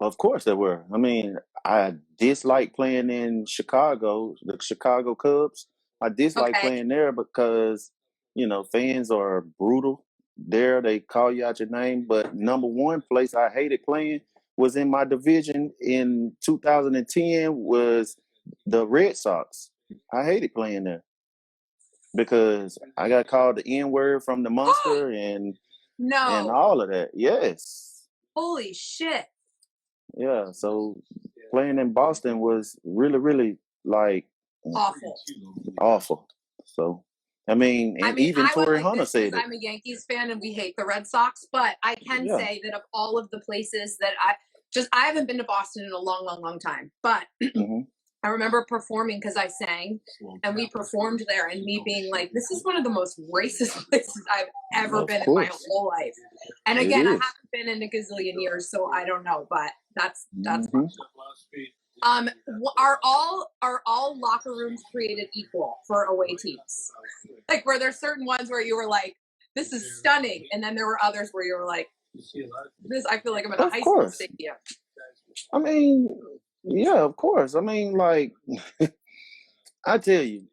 Of course there were. I mean, I dislike playing in Chicago, the Chicago Cubs. I dislike Okay. playing there because, fans are brutal. There they call you out your name. But number one place I hated playing was in my division in 2010 was the Red Sox. I hated playing there because I got called the N word from the monster and No. all of that. Yes. Holy shit. Yeah. So playing in Boston was really, really like Awful. So, I mean, and even I went Torrey like Hunter this because said it. I'm a Yankees fan and we hate the Red Sox, but I can Yeah. say that of all of the places that I haven't been to Boston in a long, long, long time, but Mhm. I remember performing because I sang and we performed there, and me being like, this is one of the most racist places I've ever Of been in my course. whole life. And It again, I is. haven't been in a gazillion years, so I don't know, but that's Mhm. are all locker rooms created equal for away teams? Like, were there certain ones where you were like, this is stunning, and then there were others where you were like, this, I feel like I'm in a Of high school course. stadium. I mean, yeah, of course. I mean, like, I tell you,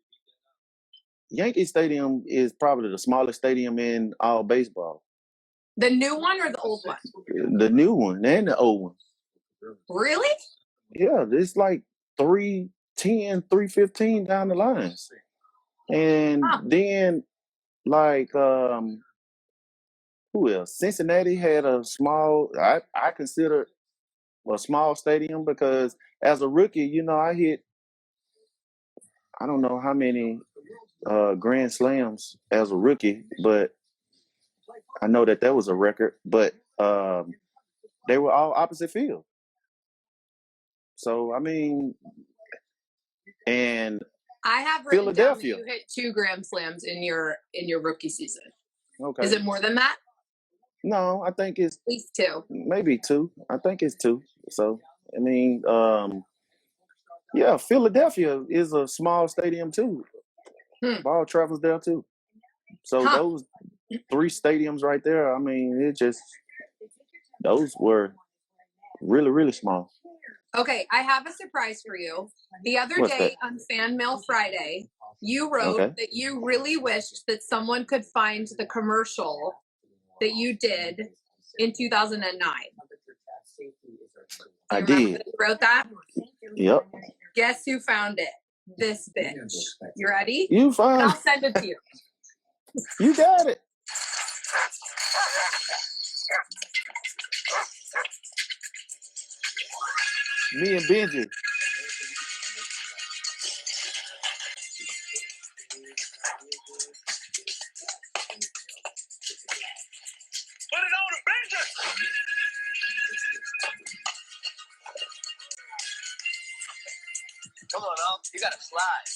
Yankee Stadium is probably the smallest stadium in all baseball. The new one or the old one? The new one and the old one. Really? Yeah, it's like 310, 315 down the lines. And Huh. then like who else? Cincinnati had a small, I consider a small stadium, because as a rookie, I hit, I don't know how many grand slams as a rookie, but I know that was a record. But they were all opposite field. So I mean, and I have written down that Philadelphia. you hit 2 grand slams in your rookie season. Okay. Is it more than that? No, I think it's At least 2. maybe 2. I think it's 2. So I mean, Yeah, Philadelphia is a small stadium too. Ball travels there too. So Huh. those 3 stadiums right there, I mean, those were really, really small. Okay, I have a surprise for you. The other What's that? day on Fan Mail Friday, you wrote Okay. that you really wished that someone could find the commercial that you did in 2009. Do I you remember did. that you wrote that? Yep. Guess who found it? This bitch. You ready? You And fine. I'll send it to you. You got it. Me and Benji. Put it on the bench. Come on, Al. You gotta slide.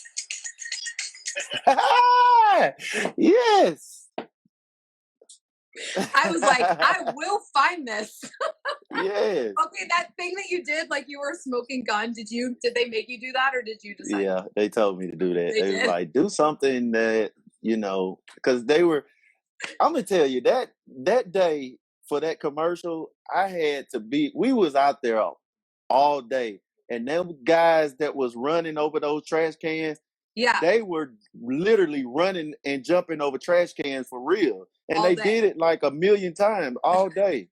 Yes. I was like, I will find this. Yes. Okay, that thing that you did, like you were a smoking gun. Did they make you do that, or did you decide? Yeah, they told me to do that. They They was did? like, do something that, because they were, I'm gonna tell you that day for that commercial, we was out there all day. And them guys that was running over those trash cans, Yeah, they were literally running and jumping over trash cans for real. And all they day. did it like a million times all day.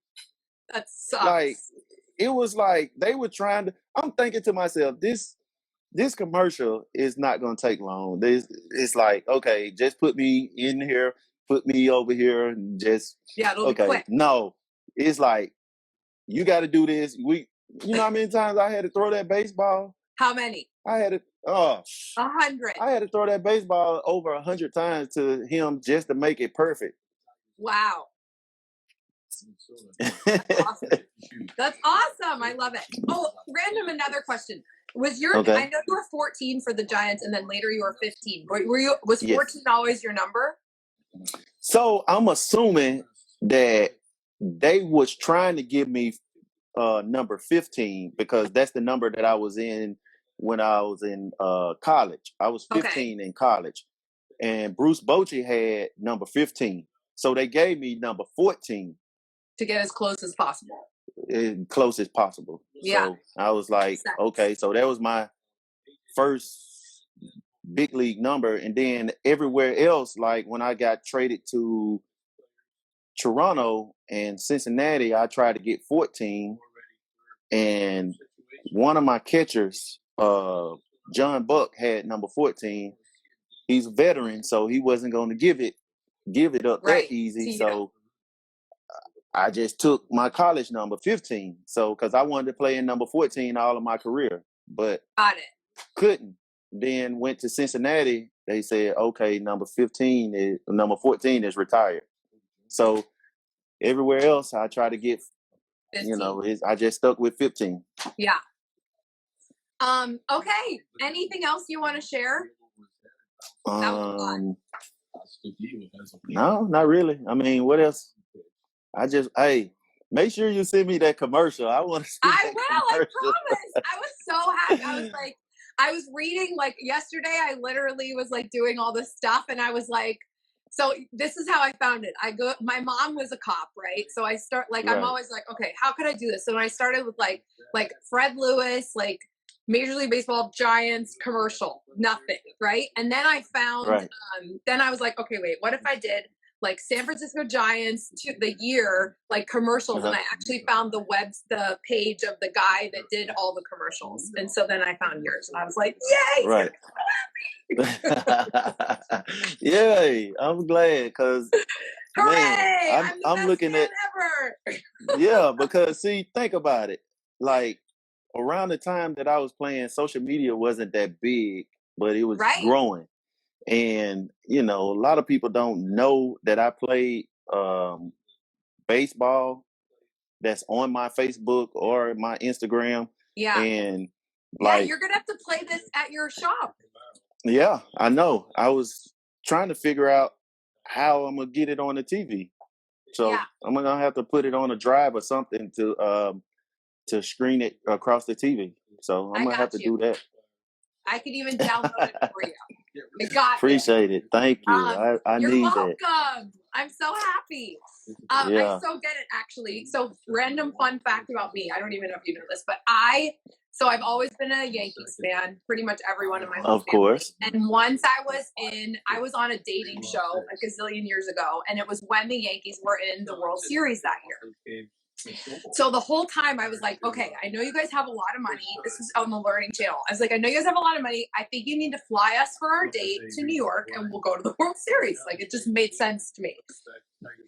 That sucks. Like, it was like they were trying to, I'm thinking to myself, this commercial is not going to take long. It's like, okay, just put me in here, put me over here, and just, Yeah, it'll be okay. quick. No, it's like, you got to do this. You know how many times I had to throw that baseball? How many? I had to, 100. I had to throw that baseball over 100 times to him just to make it perfect. Wow. Awesome. That's awesome. I love it. Oh, random another question. Was Okay. I know you were 14 for the Giants, and then later you were 15. Was 14 Yes. always your number? So I'm assuming that they was trying to give me number 15 because that's the number that I was in when I was in college. I was 15 in college, and Bruce Bochy had number 15. So they gave me number 14 to get as close as possible. as close as possible. Yeah. So I was like, okay, so that was my first big league number. And then everywhere else, like when I got traded to Toronto and Cincinnati, I tried to get 14. And one of my catchers, John Buck, had number 14. He's a veteran, so he wasn't going to give it up that easy. So I just took my college number 15. So because I wanted to play in number 14 all of my career, but got it. Couldn't. Then went to Cincinnati. They said, okay, number 14 is retired. So everywhere else, I try to get 15. I just stuck with 15. Yeah. Okay. Anything else you want to share? No, not really. I mean, what else? Make sure you send me that commercial. I want to see I will. commercial. I promise. I was so happy. I was like, I was reading like yesterday. I literally was like doing all this stuff, and I was like, so this is how I found it. My mom was a cop, right? So I start like, I'm always like, okay, how could I do this? So when I started with like Fred Lewis, like Major League Baseball, Giants commercial, nothing, right? And then I found, then I was like, okay, wait, what if I did like San Francisco Giants to the year, like commercials, and I actually found the page of the guy that did all the commercials, and so then I found yours, and I was like, yay! Right. Yay! I'm glad because hooray! I'm looking at ever. because see, think about it. Like around the time that I was playing, social media wasn't that big, but it was growing. And, a lot of people don't know that I played baseball that's on my Facebook or my Instagram. Yeah. And you're going to have to play this at your shop. Yeah, I know. I was trying to figure out how I'm going to get it on the TV. So I'm going to have to put it on a drive or something to screen it across the TV. So I'm going to have to do that. I could even download it for you. I got it. Appreciate it. Thank you. I You're need welcome. that. I'm so happy. I Yeah. so get it, actually. So random fun fact about me. I don't even know if you know this, but I've always been a Yankees fan, pretty much everyone in my whole Of family. course. And once I was on a dating show a gazillion years ago, and it was when the Yankees were in the World Series that year. So the whole time I was like, okay, I know you guys have a lot of money. This is on the Learning Channel. I was like, I know you guys have a lot of money. I think you need to fly us for our date to New York and we'll go to the World Series. Like, it just made sense to me.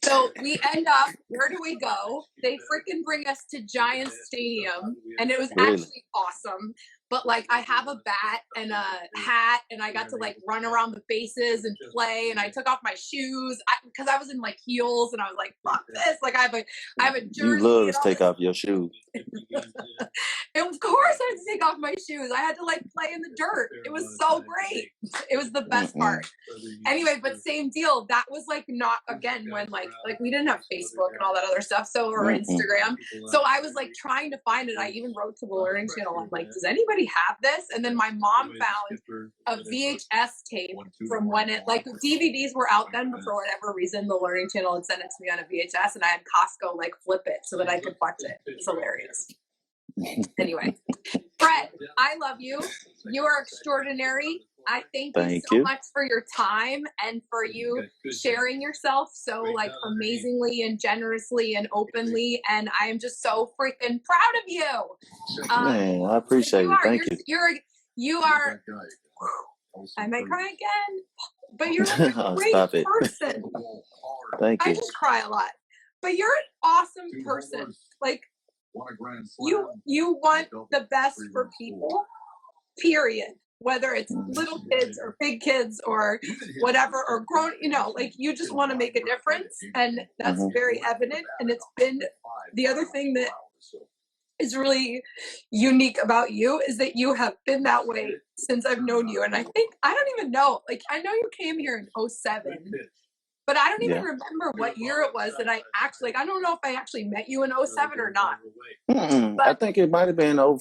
So we end up, where do we go? They freaking bring us to Giants Stadium, and it was Really? actually awesome. But like, I have a bat and a hat, and I got to like run around the bases and play. And I took off my shoes because I was in like heels, and I was like, "Fuck this!" Like, I have a jersey. You love and to all take this. off your shoes. And of course, I had to take off my shoes. I had to like play in the dirt. It was so great. It was the best part. Anyway, but same deal. That was like not again when like we didn't have Facebook and all that other stuff, so or Instagram. So I was like trying to find it. I even wrote to the Learning Channel. I'm like, does anybody have this? And then my mom found a VHS tape from when it like DVDs were out then, but for whatever reason, the Learning Channel had sent it to me on a VHS, and I had Costco like flip it so that I could watch it. It's hilarious. Anyway, Fred, I love you. You are extraordinary. I thank you so much for your time and for you sharing yourself so like amazingly and generously and openly. And I am just so freaking proud of you. Man, I appreciate it. Thank you. You are. I might cry again, but you're like a great Stop it. person. Thank I you. just cry a lot, but you're an awesome person. Like. You want the best for people, period. Whether it's little kids or big kids or whatever, or grown, like you just want to make a difference. And that's very evident. And it's been the other thing that is really unique about you is that you have been that way since I've known you. And I don't even know, like, I know you came here in 2007. But I don't even remember what year it was that I actually, I don't know if I actually met you in 2007 or not. But I think it might have been, 5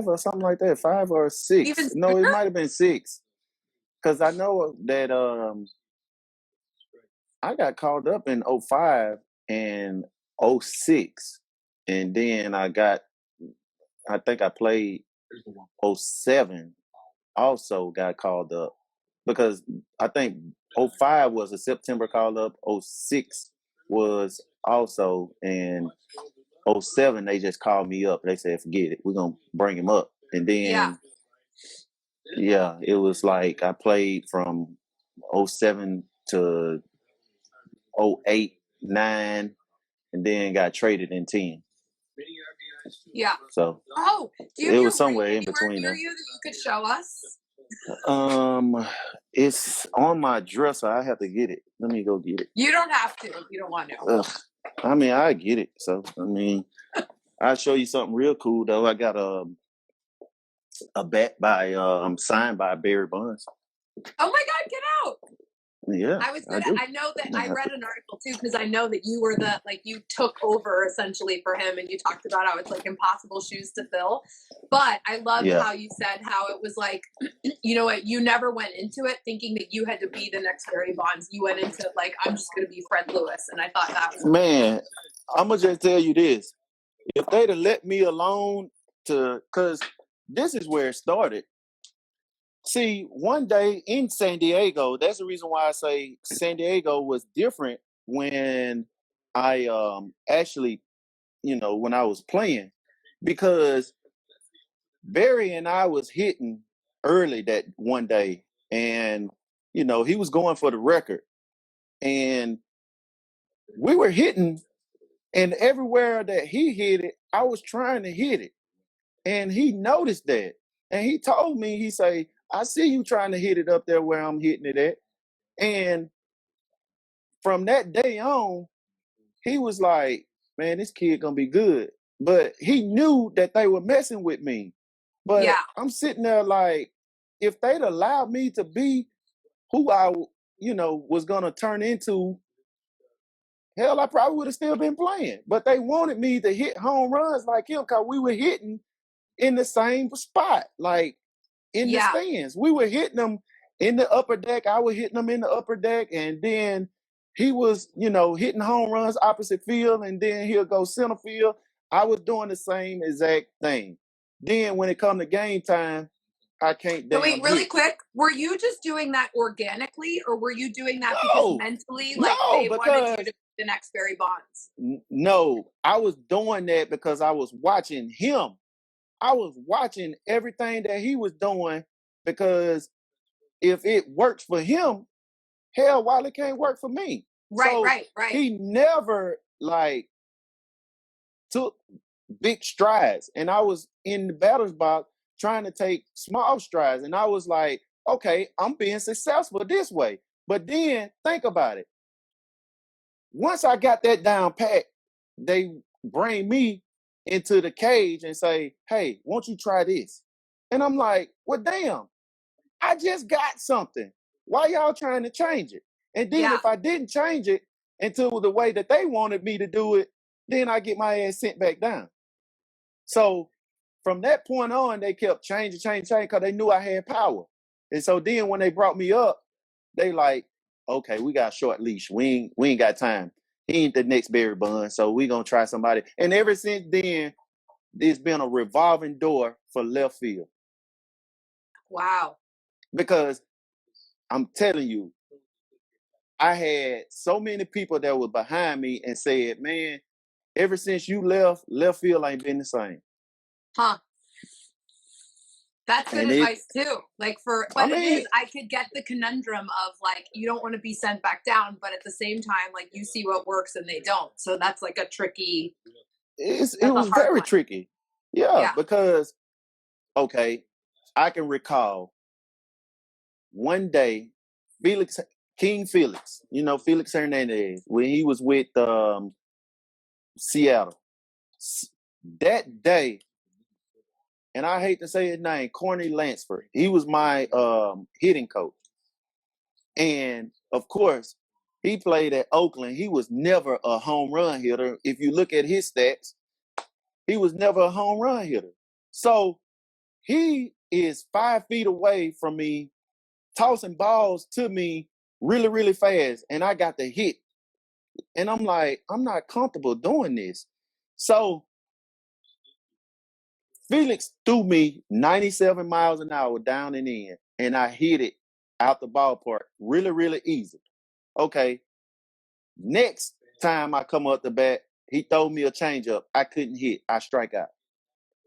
or something like that, 5 or 6. Even No, it sooner? might have been 6. Because I know that I got called up in 05 and 06. And then I think I played 07, also got called up. Because I think 05 was a September call up, 06 was also, and 07 they just called me up. They said, forget it, we're going to bring him up. And then, it was like I played from 07 to 08, 9, and then got traded in 10. Yeah. So do you it have was somewhere in between near there. you that you could show us? It's on my dresser. I have to get it. Let me go get it. You don't have to if you don't want to. Ugh. I mean, I get it. So, I mean, I'll show you something real cool, though. I got a bat signed by Barry Bonds. Oh my God, get out. Yeah. I know that I read an article too, because I know that you were you took over essentially for him, and you talked about how it's like impossible shoes to fill. But I love how you said how it was like, you know what, you never went into it thinking that you had to be the next Barry Bonds. You went into it like, I'm just going to be Fred Lewis. And I thought that was Man, I'm going to just tell you this. If they'd have let me alone because this is where it started. See, one day in San Diego, that's the reason why I say San Diego was different when I actually, when I was playing, because Barry and I was hitting early that one day, and, he was going for the record, and we were hitting, and everywhere that he hit it, I was trying to hit it, and he noticed that, and he told me, he say, I see you trying to hit it up there where I'm hitting it at. And from that day on, he was like, man, this kid gonna be good. But he knew that they were messing with me. But I'm sitting there like, if they'd allowed me to be who I, was gonna turn into, hell, I probably would have still been playing. But they wanted me to hit home runs like him because we were hitting in the same spot. Like, in the Yeah. stands. We were hitting them in the upper deck. I was hitting them in the upper deck, and then he was, hitting home runs opposite field, and then he'll go center field. I was doing the same exact thing. Then when it come to game time, I can't So damn wait, really hit. quick, were you just doing that organically, or were you doing that because No, mentally, like no, they wanted you because to be the next Barry Bonds? no, I was doing that because I was watching him. I was watching everything that he was doing, because if it works for him, hell, why it can't work for me? Right, So right, right. he never took big strides, and I was in the batter's box trying to take small strides, and I was like, okay, I'm being successful this way. But then think about it. Once I got that down pat, they bring me into the cage and say, hey, won't you try this? And I'm like, well, damn, I just got something. Why y'all trying to change it? And then Yeah. if I didn't change it into the way that they wanted me to do it, then I get my ass sent back down. So from that point on, they kept changing, because they knew I had power. And so then when they brought me up, they like, okay, we got a short leash. We ain't got time. He ain't the next Barry Bonds, so we gonna try somebody. And ever since then, there's been a revolving door for left field. Wow. Because I'm telling you, I had so many people that were behind me and said, man, ever since you left field ain't been the same. Huh. That's good And advice too. Like I mean, I could get the conundrum of like, you don't want to be sent back down, but at the same time, like you see what works and they don't. So that's like a tricky, it that's a was hard very one. tricky. Yeah, Yeah. because, okay, I can recall one day, King Felix, Felix Hernandez, when he was with Seattle. That day, and I hate to say his name, Corny Lansford, he was my hitting coach. And of course, he played at Oakland. He was never a home run hitter. If you look at his stats, he was never a home run hitter. So he is 5 feet away from me, tossing balls to me really, really fast, and I got the hit. And I'm like, I'm not comfortable doing this. So Felix threw me 97 miles an hour down and in, and I hit it out the ballpark really, really easy. Okay, next time I come up the bat, he threw me a changeup. I couldn't hit. I strike out.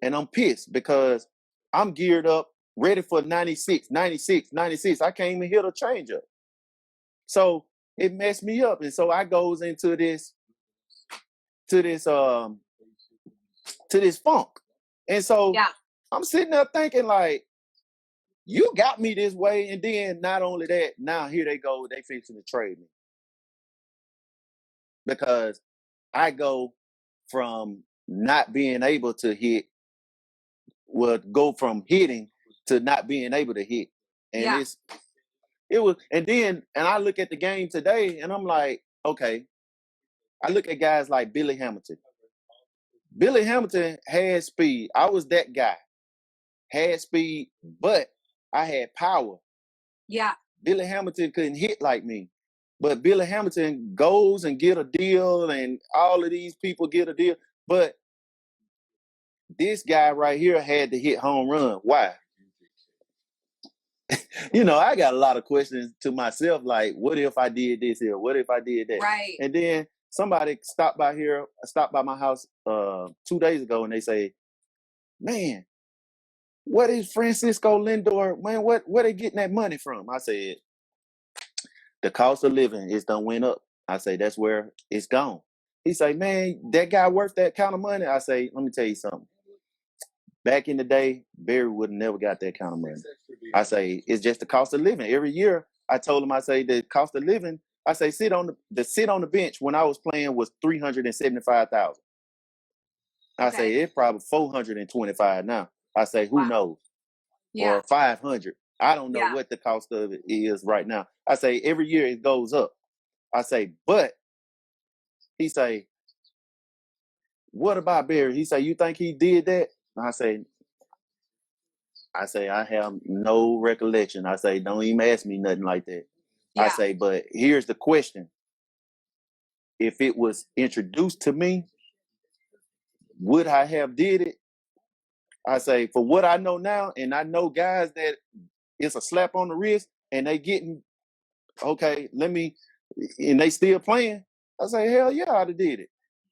And I'm pissed because I'm geared up, ready for 96. I can't even hit a changeup. So it messed me up. And so I goes into this funk. And so Yeah. I'm sitting there thinking, like, you got me this way. And then not only that, now here they go, they fixing to trade me. Because I go from not being able to hit, go from hitting to not being able to hit. And Yeah. and I look at the game today and I'm like, okay, I look at guys like Billy Hamilton. Billy Hamilton had speed. I was that guy. Had speed, but I had power. Yeah. Billy Hamilton couldn't hit like me. But Billy Hamilton goes and get a deal, and all of these people get a deal. But this guy right here had to hit home run. Why? I got a lot of questions to myself, like, what if I did this here? What if I did that? Right. And then somebody stopped by my house 2 days ago, and they say, man, what is Francisco Lindor? Man, where they getting that money from? I said, the cost of living is done went up. I say, that's where it's gone. He say, man, that guy worth that kind of money? I say, let me tell you something. Back in the day, Barry would have never got that kind of money. I say, it's just the cost of living. Every year, I told him, I say, the cost of living, I say, sit on the bench when I was playing was $375,000. I say, it's probably 425 now. I say, who knows? Yeah. Or 500. I don't know what the cost of it is right now. I say, every year it goes up. I say, but he say, what about Barry? He say, you think he did that? I say, I say, I have no recollection. I say, don't even ask me nothing like that. I Yeah. say, but here's the question. If it was introduced to me, would I have did it? I say, for what I know now, and I know guys that it's a slap on the wrist and they getting, okay, and they still playing. I say, hell yeah, I'd have did it.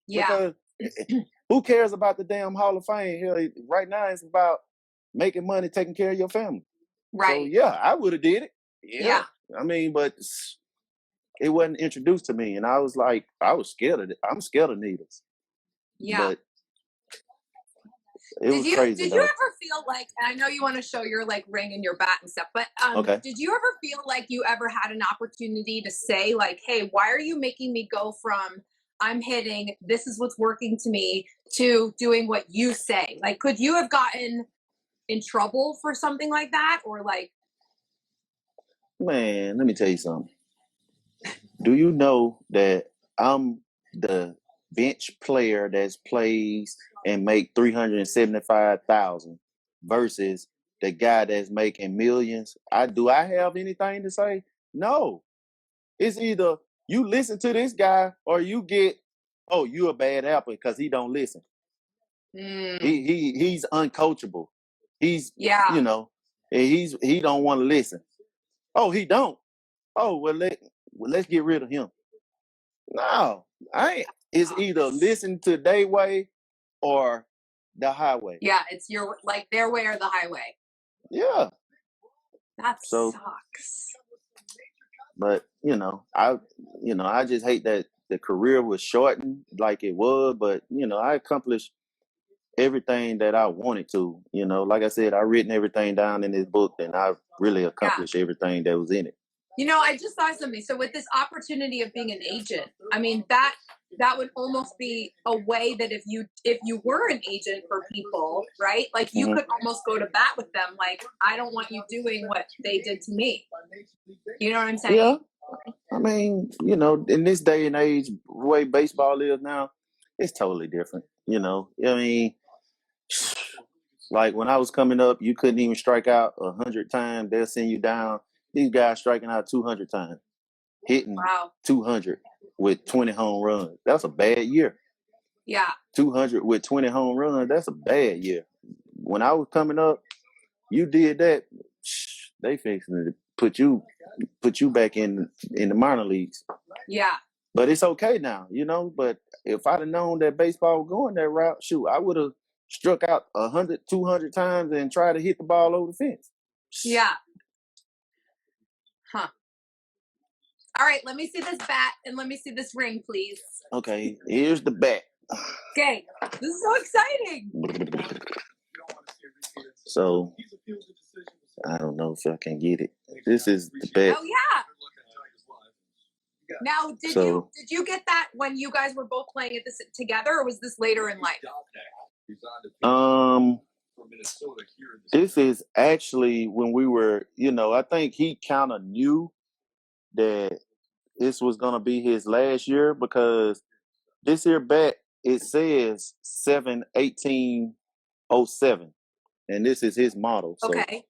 Yeah. Because who cares about the damn Hall of Fame? Hell, right now it's about making money, taking care of your family. So Right. yeah, I would have did it. Yeah. I mean, but it wasn't introduced to me, and I was like, I was scared of it. I'm scared of needles. Yeah. But it was crazy. Did you ever feel like, and I know you want to show your like ring and your bat and stuff, but Okay. did you ever feel like you ever had an opportunity to say like, hey, why are you making me go from I'm hitting, this is what's working to me, to doing what you say? Like, could you have gotten in trouble for something like that? Or like, Man, let me tell you something. Do you know that I'm the bench player that plays and make 375,000 versus the guy that's making millions? Do I have anything to say? No. It's either you listen to this guy or you get, oh, you a bad apple because he don't listen. He's uncoachable. He's yeah, he don't want to listen. Oh, he don't. Oh, well let's get rid of him. No, I ain't. It's either listen to their way or the highway. yeah, it's your like their way or the highway. Yeah. That So- sucks. But I just hate that the career was shortened like it was. But I accomplished everything that I wanted to. Like I said, I written everything down in this book, and I really accomplished everything that was in it. I just saw something. So with this opportunity of being an agent, I mean that would almost be a way that if you were an agent for people, right? Like you could almost go to bat with them. Like, I don't want you doing what they did to me. You know what I'm saying? Yeah. I mean, in this day and age, the way baseball is now, it's totally different. I mean, like when I was coming up, you couldn't even strike out 100 times. They'll send you down. These guys striking out 200 times, hitting Wow. 200 with 20 home runs. That's a bad year. Yeah. 200 with 20 home runs, that's a bad year. When I was coming up, you did that, they fixing to put you back in the minor leagues. Yeah. But it's okay now, But if I'd have known that baseball was going that route, shoot, I would have struck out 100, 200 times and tried to hit the ball over the fence. Yeah. Huh. All right, let me see this bat and let me see this ring, please. Okay, here's the bat. Okay, this is so exciting. So, I don't know if I can get it. This is the bat. Oh yeah. Now, did you get that when you guys were both playing at this together, or was this later in life? This is actually when we were, I think he kind of knew that this was gonna be his last year, because this here bat, it says 7/18/07, and this is his model. So, Okay.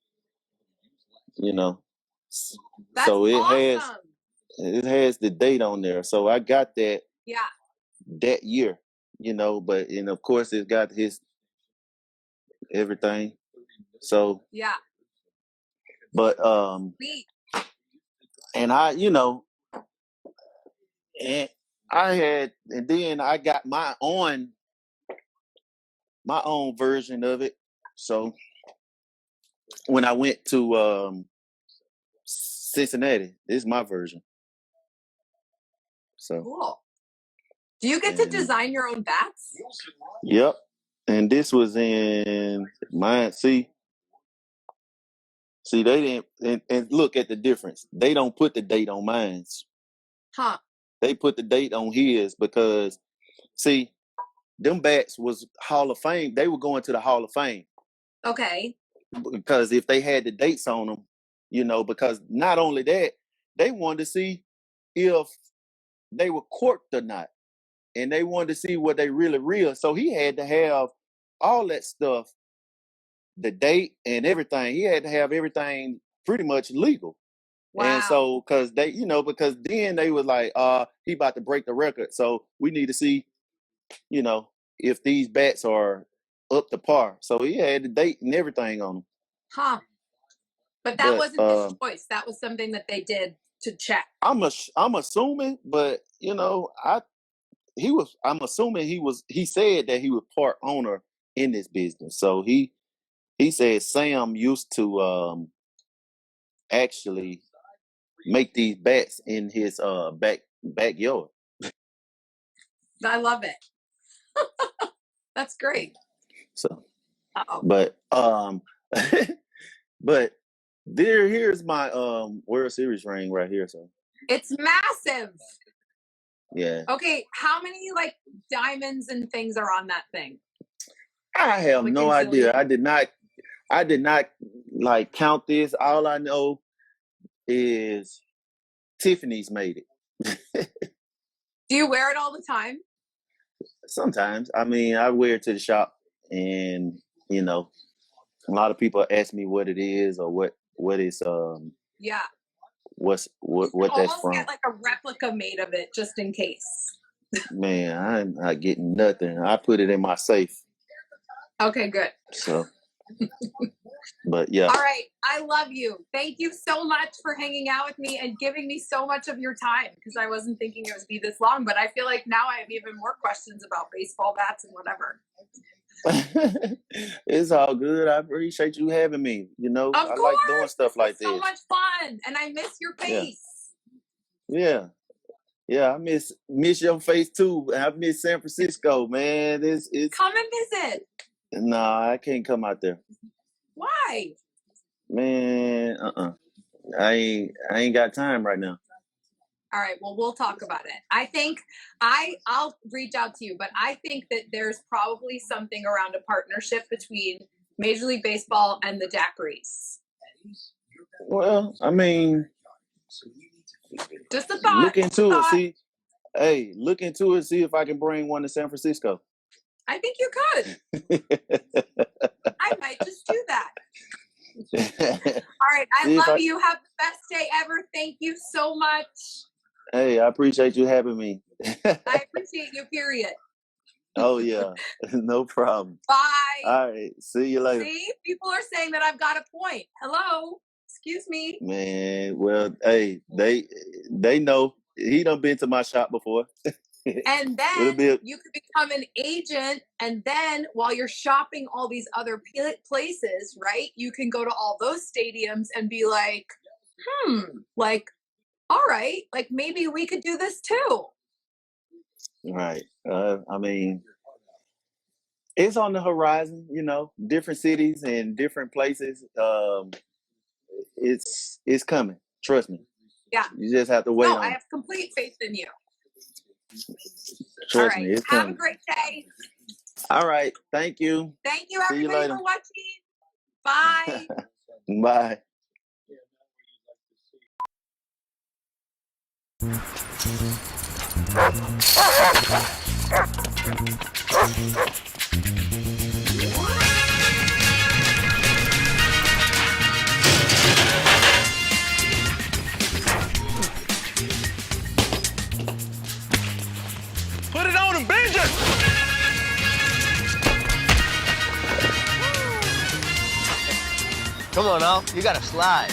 That's so awesome. it has the date on there. So I got that that year, but and of course it's got his everything. So Yeah. but Sweet. and I, and then I got my own version of it. So when I went to Cincinnati, this is my version. So Cool. Do you get to design your own bats? Yep. And this was in mine. See, they didn't, and look at the difference. They don't put the date on mine. Huh. They put the date on his because, see, them bats was Hall of Fame. They were going to the Hall of Fame. Okay. Because if they had the dates on them, because not only that, they wanted to see if they were corked or not. And they wanted to see what they really real. So he had to have all that stuff the date and everything. He had to have everything pretty much legal. And Wow. so, because because then they was like, he about to break the record. So we need to see, if these bats are up to par. So he had the date and everything on them. Huh. But that But wasn't his choice. That was something that they did to check. I'm assuming, but I'm assuming he said that he was part owner in this business. So he said Sam used to actually make these bats in his backyard. I love it. That's great. So, Uh-oh. but but here's my World Series ring right here. So It's massive. yeah, Okay, how many like diamonds and things are on that thing? I have Like no in idea. zillion? I did not like count this. All I know is Tiffany's made it. Do you wear it all the time? Sometimes, I mean, I wear it to the shop, and a lot of people ask me what it is or what it's Yeah. what You that's almost from. get like a replica made of it just in case. Man, I'm not getting nothing. I put it in my safe. Okay, good. So, but yeah. All right. I love you. Thank you so much for hanging out with me and giving me so much of your time, because I wasn't thinking it would be this long, but I feel like now I have even more questions about baseball bats and whatever. It's all good. I appreciate you having me. Of I course. like doing stuff like so this. much fun, and I miss your face. Yeah. I miss your face too. I miss San Francisco, man. It's Come and visit. Nah, I can't come out there. Why? Man, I ain't got time right now. All right, well, we'll talk about it. I think I'll reach out to you, but I think that there's probably something around a partnership between Major League Baseball and the Daiquiris. Well, I mean, Just a thought. look into it. See, look into it. See if I can bring one to San Francisco. I think you could. I might just do that. All right, I love you. Have the best day ever. Thank you so much. Hey, I appreciate you having me. I appreciate you, period. Oh, yeah. No problem. Bye. All right. See you later. See, people are saying that I've got a point. Hello. Excuse me. Man, well, hey, they know. He done been to my shop before. And then you could become an agent, and then while you're shopping all these other places, right, you can go to all those stadiums and be like, like, all right, like maybe we could do this too. Right. I mean, it's on the horizon, different cities and different places. It's coming. Trust me. Yeah. You just have to wait No, on I it. have complete faith in you. Trust all right. me. It's Have coming. a great day. All right. Thank you. Thank you, See you everybody, later. for watching. Bye. Bye. Put it on him, Benja! Come on, Al. You gotta slide.